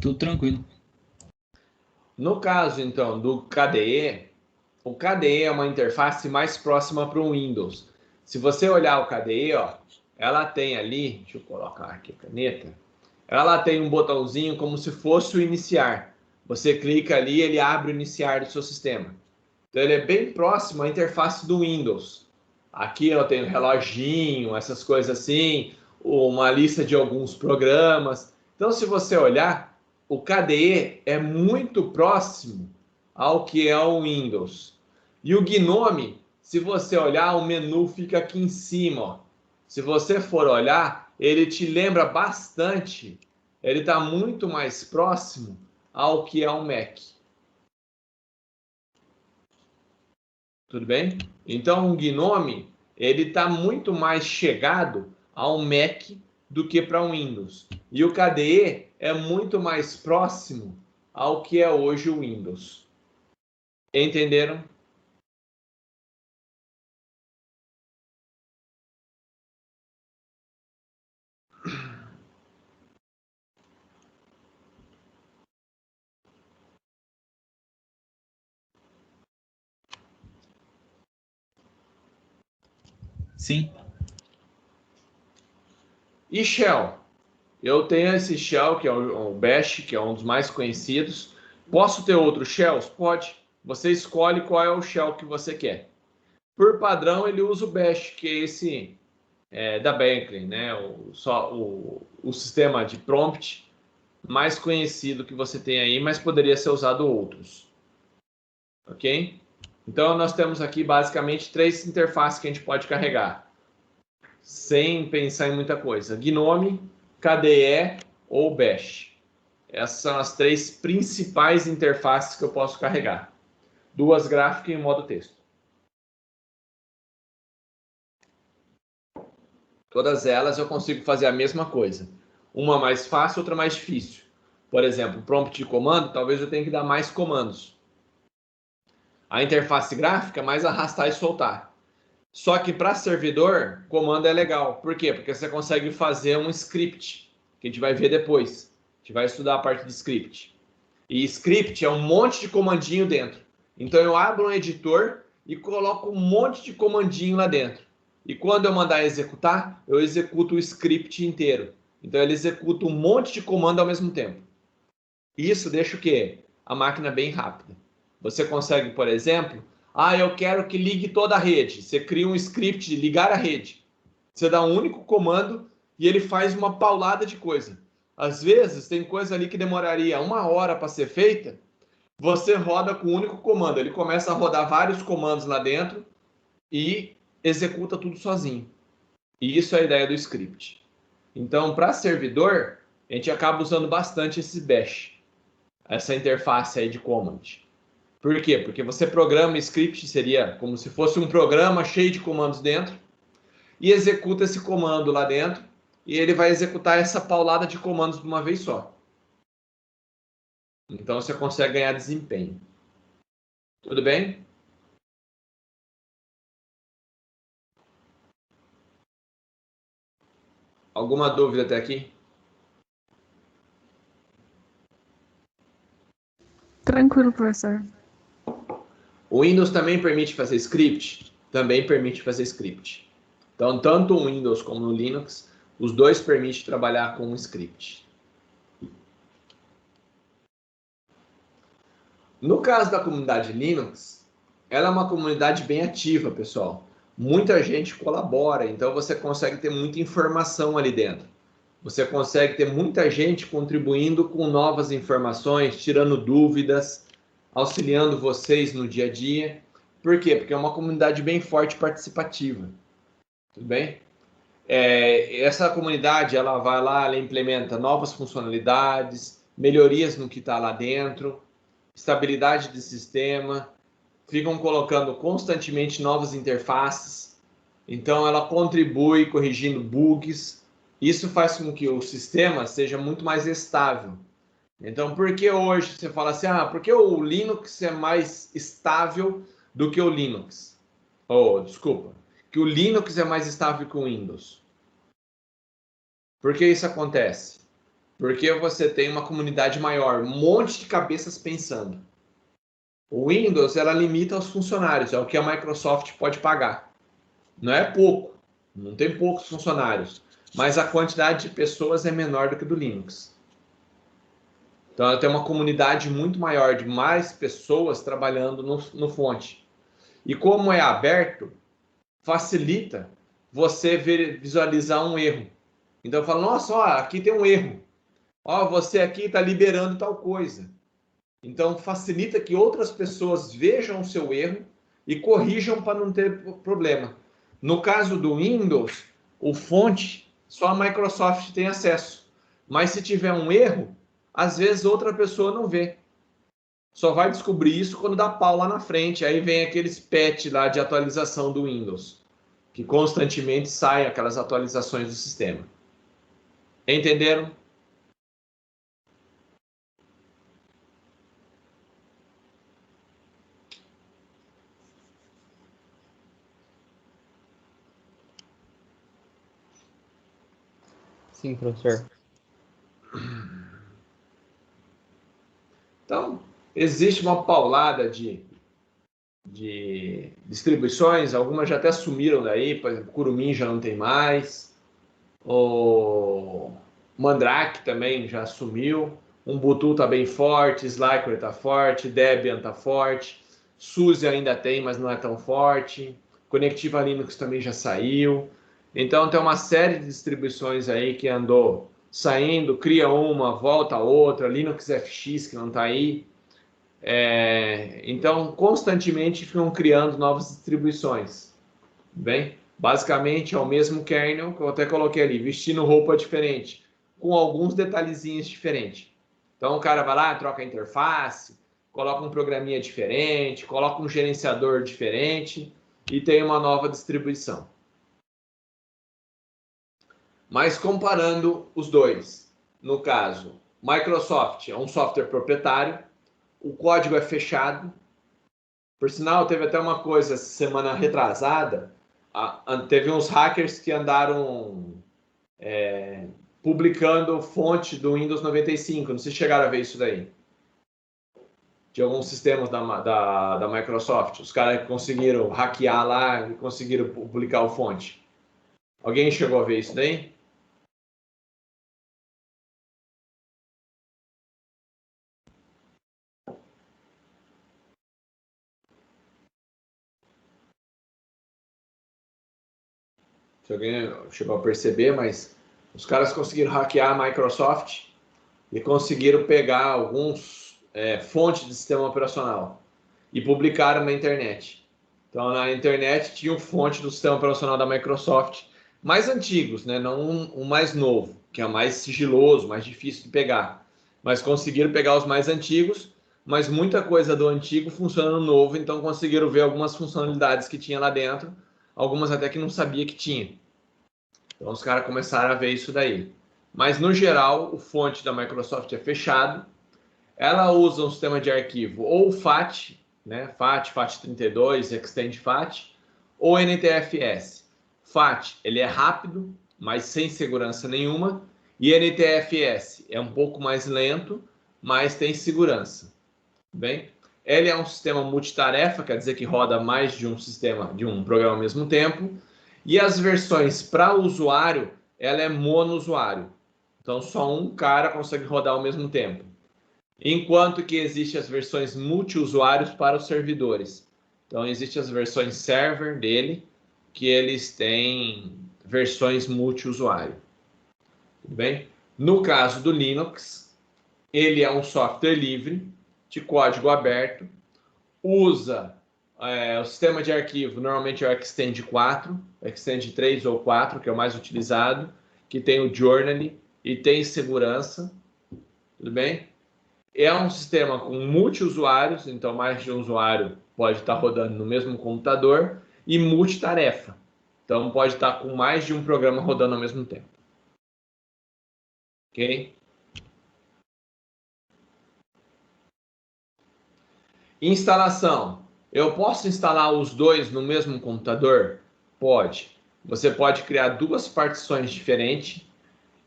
Tudo tranquilo. No caso, então, do KDE, o KDE é uma interface mais próxima para o Windows. Se você olhar o KDE, ó, ela tem ali, deixa eu colocar aqui a caneta, ela tem um botãozinho como se fosse o iniciar. Você clica ali, ele abre o iniciar do seu sistema. Então, ele é bem próximo à interface do Windows. Aqui eu tenho reloginho, essas coisas assim, uma lista de alguns programas. Então, se você olhar, o KDE é muito próximo ao que é o Windows. E o Gnome, se você olhar, o menu fica aqui em cima. Ó. Se você for olhar, ele te lembra bastante, ele está muito mais próximo ao que é o Mac. Tudo bem? Então, o Gnome, ele está muito mais chegado ao Mac do que para o Windows. E o KDE é muito mais próximo ao que é hoje o Windows. Entenderam? Sim. E Shell? Eu tenho esse Shell, que é o Bash, que é um dos mais conhecidos. Posso ter outros Shells? Pode. Você escolhe qual é o Shell que você quer. Por padrão, ele usa o Bash, que é esse da Bentley, né? O sistema de prompt mais conhecido que você tem aí, mas poderia ser usado outros. Ok? Então, nós temos aqui basicamente 3 interfaces que a gente pode carregar, sem pensar em muita coisa. Gnome, KDE ou Bash. Essas são as 3 principais interfaces que eu posso carregar. 2 gráficas e um modo texto. Todas elas eu consigo fazer a mesma coisa. Uma mais fácil, outra mais difícil. Por exemplo, prompt de comando, talvez eu tenha que dar mais comandos. A interface gráfica, mais arrastar e soltar. Só que para servidor, comando é legal. Por quê? Porque você consegue fazer um script, que a gente vai ver depois. A gente vai estudar a parte de script. E script é um monte de comandinho dentro. Então eu abro um editor e coloco um monte de comandinho lá dentro. E quando eu mandar executar, eu executo o script inteiro. Então ele executa um monte de comando ao mesmo tempo. Isso deixa o quê? A máquina bem rápida. Você consegue, por exemplo, eu quero que ligue toda a rede. Você cria um script de ligar a rede. Você dá um único comando e ele faz uma paulada de coisa. Às vezes tem coisa ali que demoraria 1 hora para ser feita, você roda com um único comando. Ele começa a rodar vários comandos lá dentro e executa tudo sozinho. E isso é a ideia do script. Então, para servidor, a gente acaba usando bastante esse bash, essa interface aí de command. Por quê? Porque você programa script, seria como se fosse um programa cheio de comandos dentro, e executa esse comando lá dentro, e ele vai executar essa paulada de comandos de uma vez só. Então você consegue ganhar desempenho. Tudo bem? Alguma dúvida até aqui? Tranquilo, professor. O Windows também permite fazer script? Também permite fazer script. Então, tanto o Windows como no Linux, os dois permitem trabalhar com um script. No caso da comunidade Linux, ela é uma comunidade bem ativa, pessoal. Muita gente colabora, então você consegue ter muita informação ali dentro. Você consegue ter muita gente contribuindo com novas informações, tirando dúvidas, auxiliando vocês no dia a dia. Por quê? Porque é uma comunidade bem forte e participativa. Tudo bem? Essa comunidade, ela vai lá, ela implementa novas funcionalidades, melhorias no que está lá dentro, estabilidade de sistema, ficam colocando constantemente novas interfaces. Então, ela contribui corrigindo bugs. Isso faz com que o sistema seja muito mais estável. Então, por que hoje você fala assim, por que o Linux é mais estável do que o Linux? Desculpa, que o Linux é mais estável que o Windows. Por que isso acontece? Porque você tem uma comunidade maior, um monte de cabeças pensando. O Windows, ela limita aos funcionários, é o que a Microsoft pode pagar. Não é pouco, não tem poucos funcionários, mas a quantidade de pessoas é menor do que do Linux. Então, ela tem uma comunidade muito maior, de mais pessoas trabalhando no fonte. E como é aberto, facilita você visualizar um erro. Então, eu falo, nossa, aqui tem um erro. Você aqui está liberando tal coisa. Então, facilita que outras pessoas vejam o seu erro e corrijam para não ter problema. No caso do Windows, o fonte, só a Microsoft tem acesso. Mas se tiver um erro, às vezes outra pessoa não vê. Só vai descobrir isso quando dá pau lá na frente. Aí vem aqueles patch lá de atualização do Windows, que constantemente saem aquelas atualizações do sistema. Entenderam? Sim, professor. Então, existe uma paulada de distribuições, algumas já até sumiram daí, por exemplo, Kurumin já não tem mais, o Mandrake também já sumiu, Ubuntu está bem forte, Slackware está forte, Debian está forte, SUSE ainda tem, mas não é tão forte, Conectiva Linux também já saiu. Então tem uma série de distribuições aí que andou saindo, cria uma, volta a outra, Linux FX que não está aí. Então constantemente ficam criando novas distribuições. Bem, basicamente é o mesmo kernel que eu até coloquei ali, vestindo roupa diferente, com alguns detalhezinhos diferentes. Então o cara vai lá, troca a interface, coloca um programinha diferente, coloca um gerenciador diferente e tem uma nova distribuição. Mas comparando os dois, no caso, Microsoft é um software proprietário, o código é fechado. Por sinal, teve até uma coisa, semana retrasada, teve uns hackers que andaram publicando fonte do Windows 95, não sei se chegaram a ver isso daí. De alguns sistemas da Microsoft, os caras conseguiram hackear lá e conseguiram publicar o fonte. Alguém chegou a ver isso daí? Se alguém chegou a perceber, mas os caras conseguiram hackear a Microsoft e conseguiram pegar alguns fontes de sistema operacional e publicaram na internet. Então, na internet tinha fonte do sistema operacional da Microsoft, mais antigos, né? Não o mais novo, que é mais sigiloso, mais difícil de pegar. Mas conseguiram pegar os mais antigos, mas muita coisa do antigo funciona no novo, então conseguiram ver algumas funcionalidades que tinha lá dentro, algumas até que não sabia que tinha. Então os caras começaram a ver isso daí. Mas no geral, o fonte da Microsoft é fechado. Ela usa um sistema de arquivo ou FAT, né? FAT, FAT32, Extend FAT, ou NTFS. FAT, ele é rápido, mas sem segurança nenhuma. E NTFS é um pouco mais lento, mas tem segurança. Bem, ele é um sistema multitarefa, quer dizer que roda mais de um programa ao mesmo tempo. E as versões para o usuário, ela é monousuário. Então, só um cara consegue rodar ao mesmo tempo. Enquanto que existem as versões multiusuários para os servidores. Então, existem as versões server dele, que eles têm versões multiusuário. Tudo bem? No caso do Linux, ele é um software livre, de código aberto, usa o sistema de arquivo, normalmente é o Extend 4, Extend 3 ou 4, que é o mais utilizado, que tem o Journal e tem segurança, tudo bem? É um sistema com multiusuários, então mais de um usuário pode estar rodando no mesmo computador, e multitarefa, então pode estar com mais de um programa rodando ao mesmo tempo. Ok? Instalação. Eu posso instalar os dois no mesmo computador? Pode. Você pode criar duas partições diferentes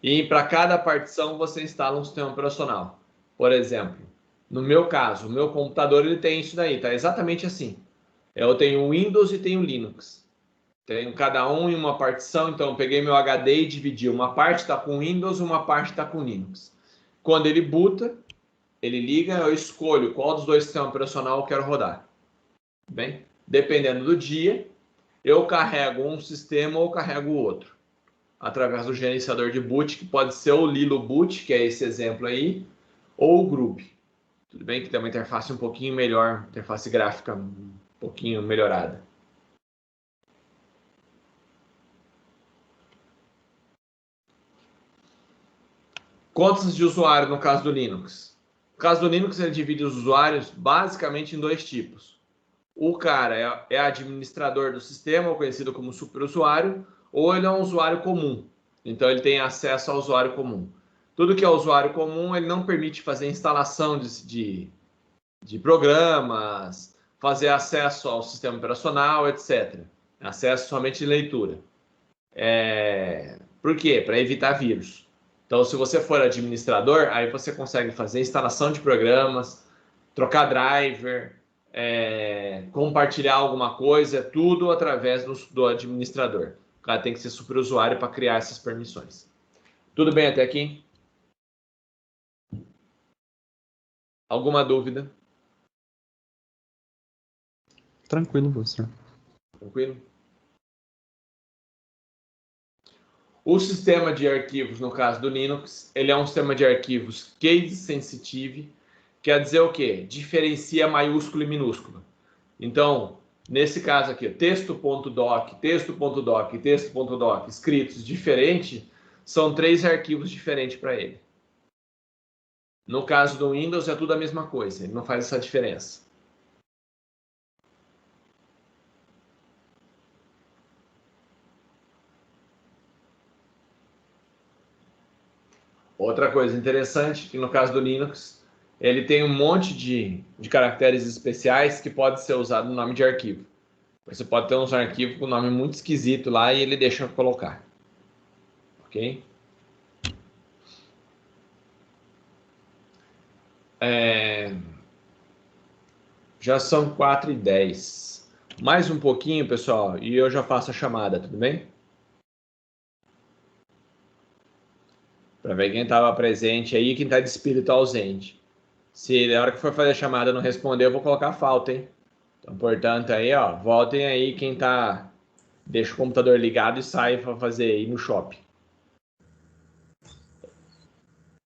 e para cada partição você instala um sistema operacional. Por exemplo, no meu caso, o meu computador ele tem isso daí, tá exatamente assim. Eu tenho Windows e tenho Linux. Tenho cada um em uma partição, então eu peguei meu HD e dividi. Uma parte está com Windows, uma parte está com Linux. Quando ele boota, ele liga, eu escolho qual dos dois sistemas operacionais eu quero rodar. Bem, dependendo do dia, eu carrego um sistema ou carrego o outro. Através do gerenciador de boot, que pode ser o Lilo Boot, que é esse exemplo aí, ou o Groove. Tudo bem que tem uma interface um pouquinho melhor, interface gráfica um pouquinho melhorada. Contas de usuário no caso do Linux. No caso do Linux, ele divide os usuários basicamente em dois tipos. O cara é administrador do sistema, ou conhecido como superusuário, ou ele é um usuário comum. Então, ele tem acesso ao usuário comum. Tudo que é usuário comum, ele não permite fazer instalação de programas, fazer acesso ao sistema operacional, etc. Acesso somente de leitura. Por quê? Para evitar vírus. Então, se você for administrador, aí você consegue fazer instalação de programas, trocar driver, compartilhar alguma coisa, tudo através do administrador. O cara tem que ser superusuário para criar essas permissões. Tudo bem até aqui? Alguma dúvida? Tranquilo, professor. Tranquilo? O sistema de arquivos, no caso do Linux, ele é um sistema de arquivos case sensitive, quer dizer o quê? Diferencia maiúsculo e minúsculo. Então, nesse caso aqui, texto.doc, texto.doc e texto.doc escritos diferente, são 3 arquivos diferentes para ele. No caso do Windows, é tudo a mesma coisa, ele não faz essa diferença. Outra coisa interessante, que no caso do Linux, ele tem um monte de caracteres especiais que pode ser usado no nome de arquivo. Você pode ter um arquivo com um nome muito esquisito lá e ele deixa colocar. Ok? Já são 4h10. Mais um pouquinho, pessoal, e eu já faço a chamada, tudo bem? Para ver quem estava presente aí e quem está de espírito ausente. Se na hora que for fazer a chamada não responder, eu vou colocar falta, hein? Então, portanto, aí, ó, voltem aí quem tá... Deixa o computador ligado e sai para fazer aí no shopping.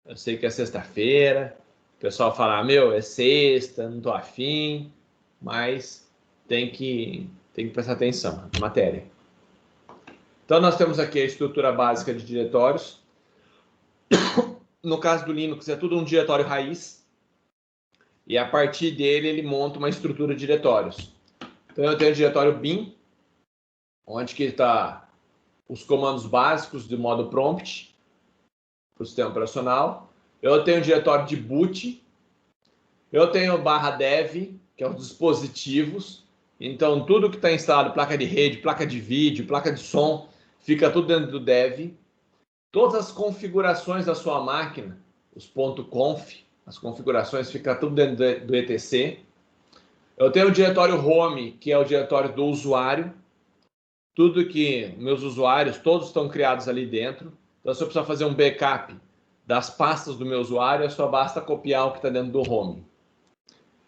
Eu sei que é sexta-feira, o pessoal fala, meu, é sexta, não tô afim, mas tem que prestar atenção na matéria. Então, nós temos aqui a estrutura básica de diretórios. No caso do Linux, é tudo um diretório raiz. E a partir dele, ele monta uma estrutura de diretórios. Então, eu tenho o diretório bin, onde que está os comandos básicos de modo prompt para o sistema operacional. Eu tenho o diretório de boot. Eu tenho o /dev, que é os dispositivos. Então, tudo que está instalado, placa de rede, placa de vídeo, placa de som, fica tudo dentro do dev. Todas as configurações da sua máquina, os .conf, As configurações ficam tudo dentro do etc. Eu tenho o diretório home, que é o diretório do usuário. Tudo que meus usuários, todos estão criados ali dentro. Então, se eu precisar fazer um backup das pastas do meu usuário, só basta copiar o que está dentro do home.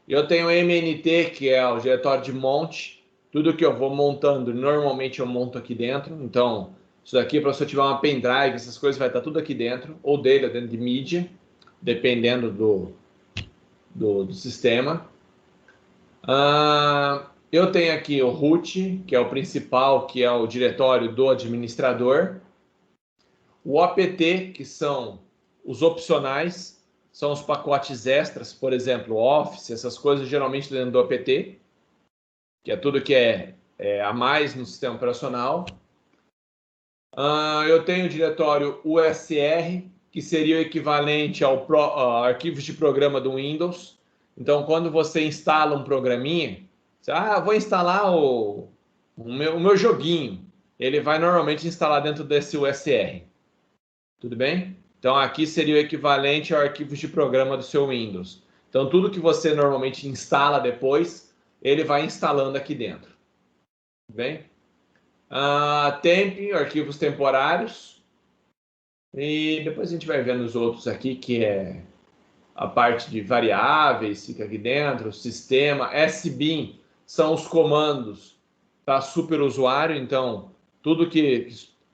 Eu tenho o MNT, que é o diretório de monte. Tudo que eu vou montando, normalmente eu monto aqui dentro. Então, isso daqui, para se eu tiver uma pendrive, essas coisas vai estar tudo aqui dentro. Ou dele, dentro de mídia, dependendo do sistema. Eu tenho aqui o root, que é o principal, que é o diretório do administrador. O apt, que são os opcionais, são os pacotes extras, por exemplo, Office, essas coisas geralmente dentro do apt, que é tudo que é a mais no sistema operacional. Eu tenho o diretório USR, que seria o equivalente ao arquivos de programa do Windows. Então, quando você instala um programinha, você, vou instalar o meu joguinho. Ele vai normalmente instalar dentro desse USR. Tudo bem? Então, aqui seria o equivalente ao arquivos de programa do seu Windows. Então, tudo que você normalmente instala depois, ele vai instalando aqui dentro. Tudo bem? Temp, arquivos temporários. E depois a gente vai vendo os outros aqui, que é a parte de variáveis, fica aqui dentro, sistema. SBIN são os comandos para superusuário, então tudo que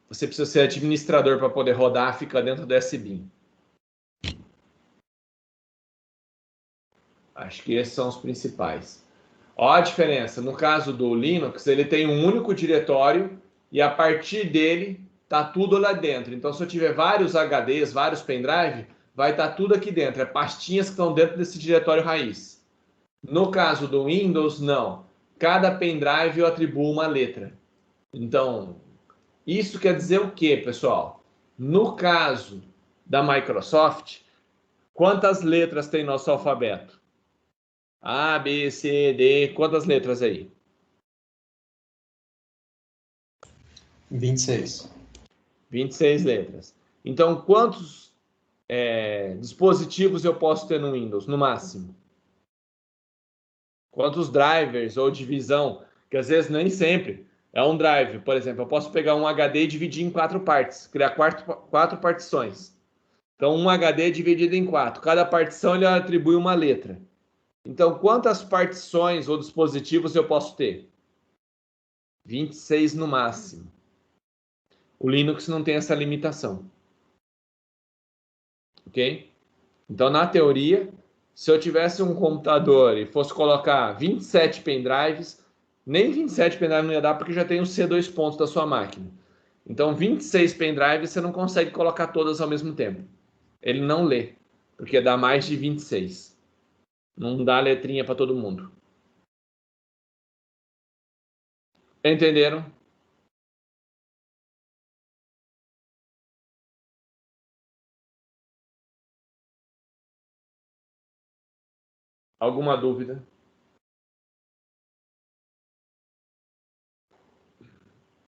você precisa ser administrador para poder rodar fica dentro do SBIN. Acho que esses são os principais. Olha a diferença, no caso do Linux, ele tem um único diretório e a partir dele tá tudo lá dentro. Então, se eu tiver vários HDs, vários pendrive, vai estar tudo aqui dentro. É pastinhas que estão dentro desse diretório raiz. No caso do Windows, não. Cada pendrive eu atribuo uma letra. Então, isso quer dizer o quê, pessoal? No caso da Microsoft, quantas letras tem nosso alfabeto? A, B, C, D, quantas letras aí? 26. 26 letras. Então, quantos dispositivos eu posso ter no Windows, no máximo? Quantos drivers ou divisão? Que às vezes nem sempre é um drive. Por exemplo, eu posso pegar um HD e dividir em 4 partes, criar 4 partições. Então, um HD dividido em 4. Cada partição ele atribui uma letra. Então, quantas partições ou dispositivos eu posso ter? 26 no máximo. O Linux não tem essa limitação. Ok? Então, na teoria, se eu tivesse um computador e fosse colocar 27 pendrives, nem 27 pendrives não ia dar porque já tem os C2 pontos da sua máquina. Então, 26 pendrives você não consegue colocar todas ao mesmo tempo. Ele não lê, porque dá mais de 26. Não dá letrinha para todo mundo. Entenderam? Alguma dúvida?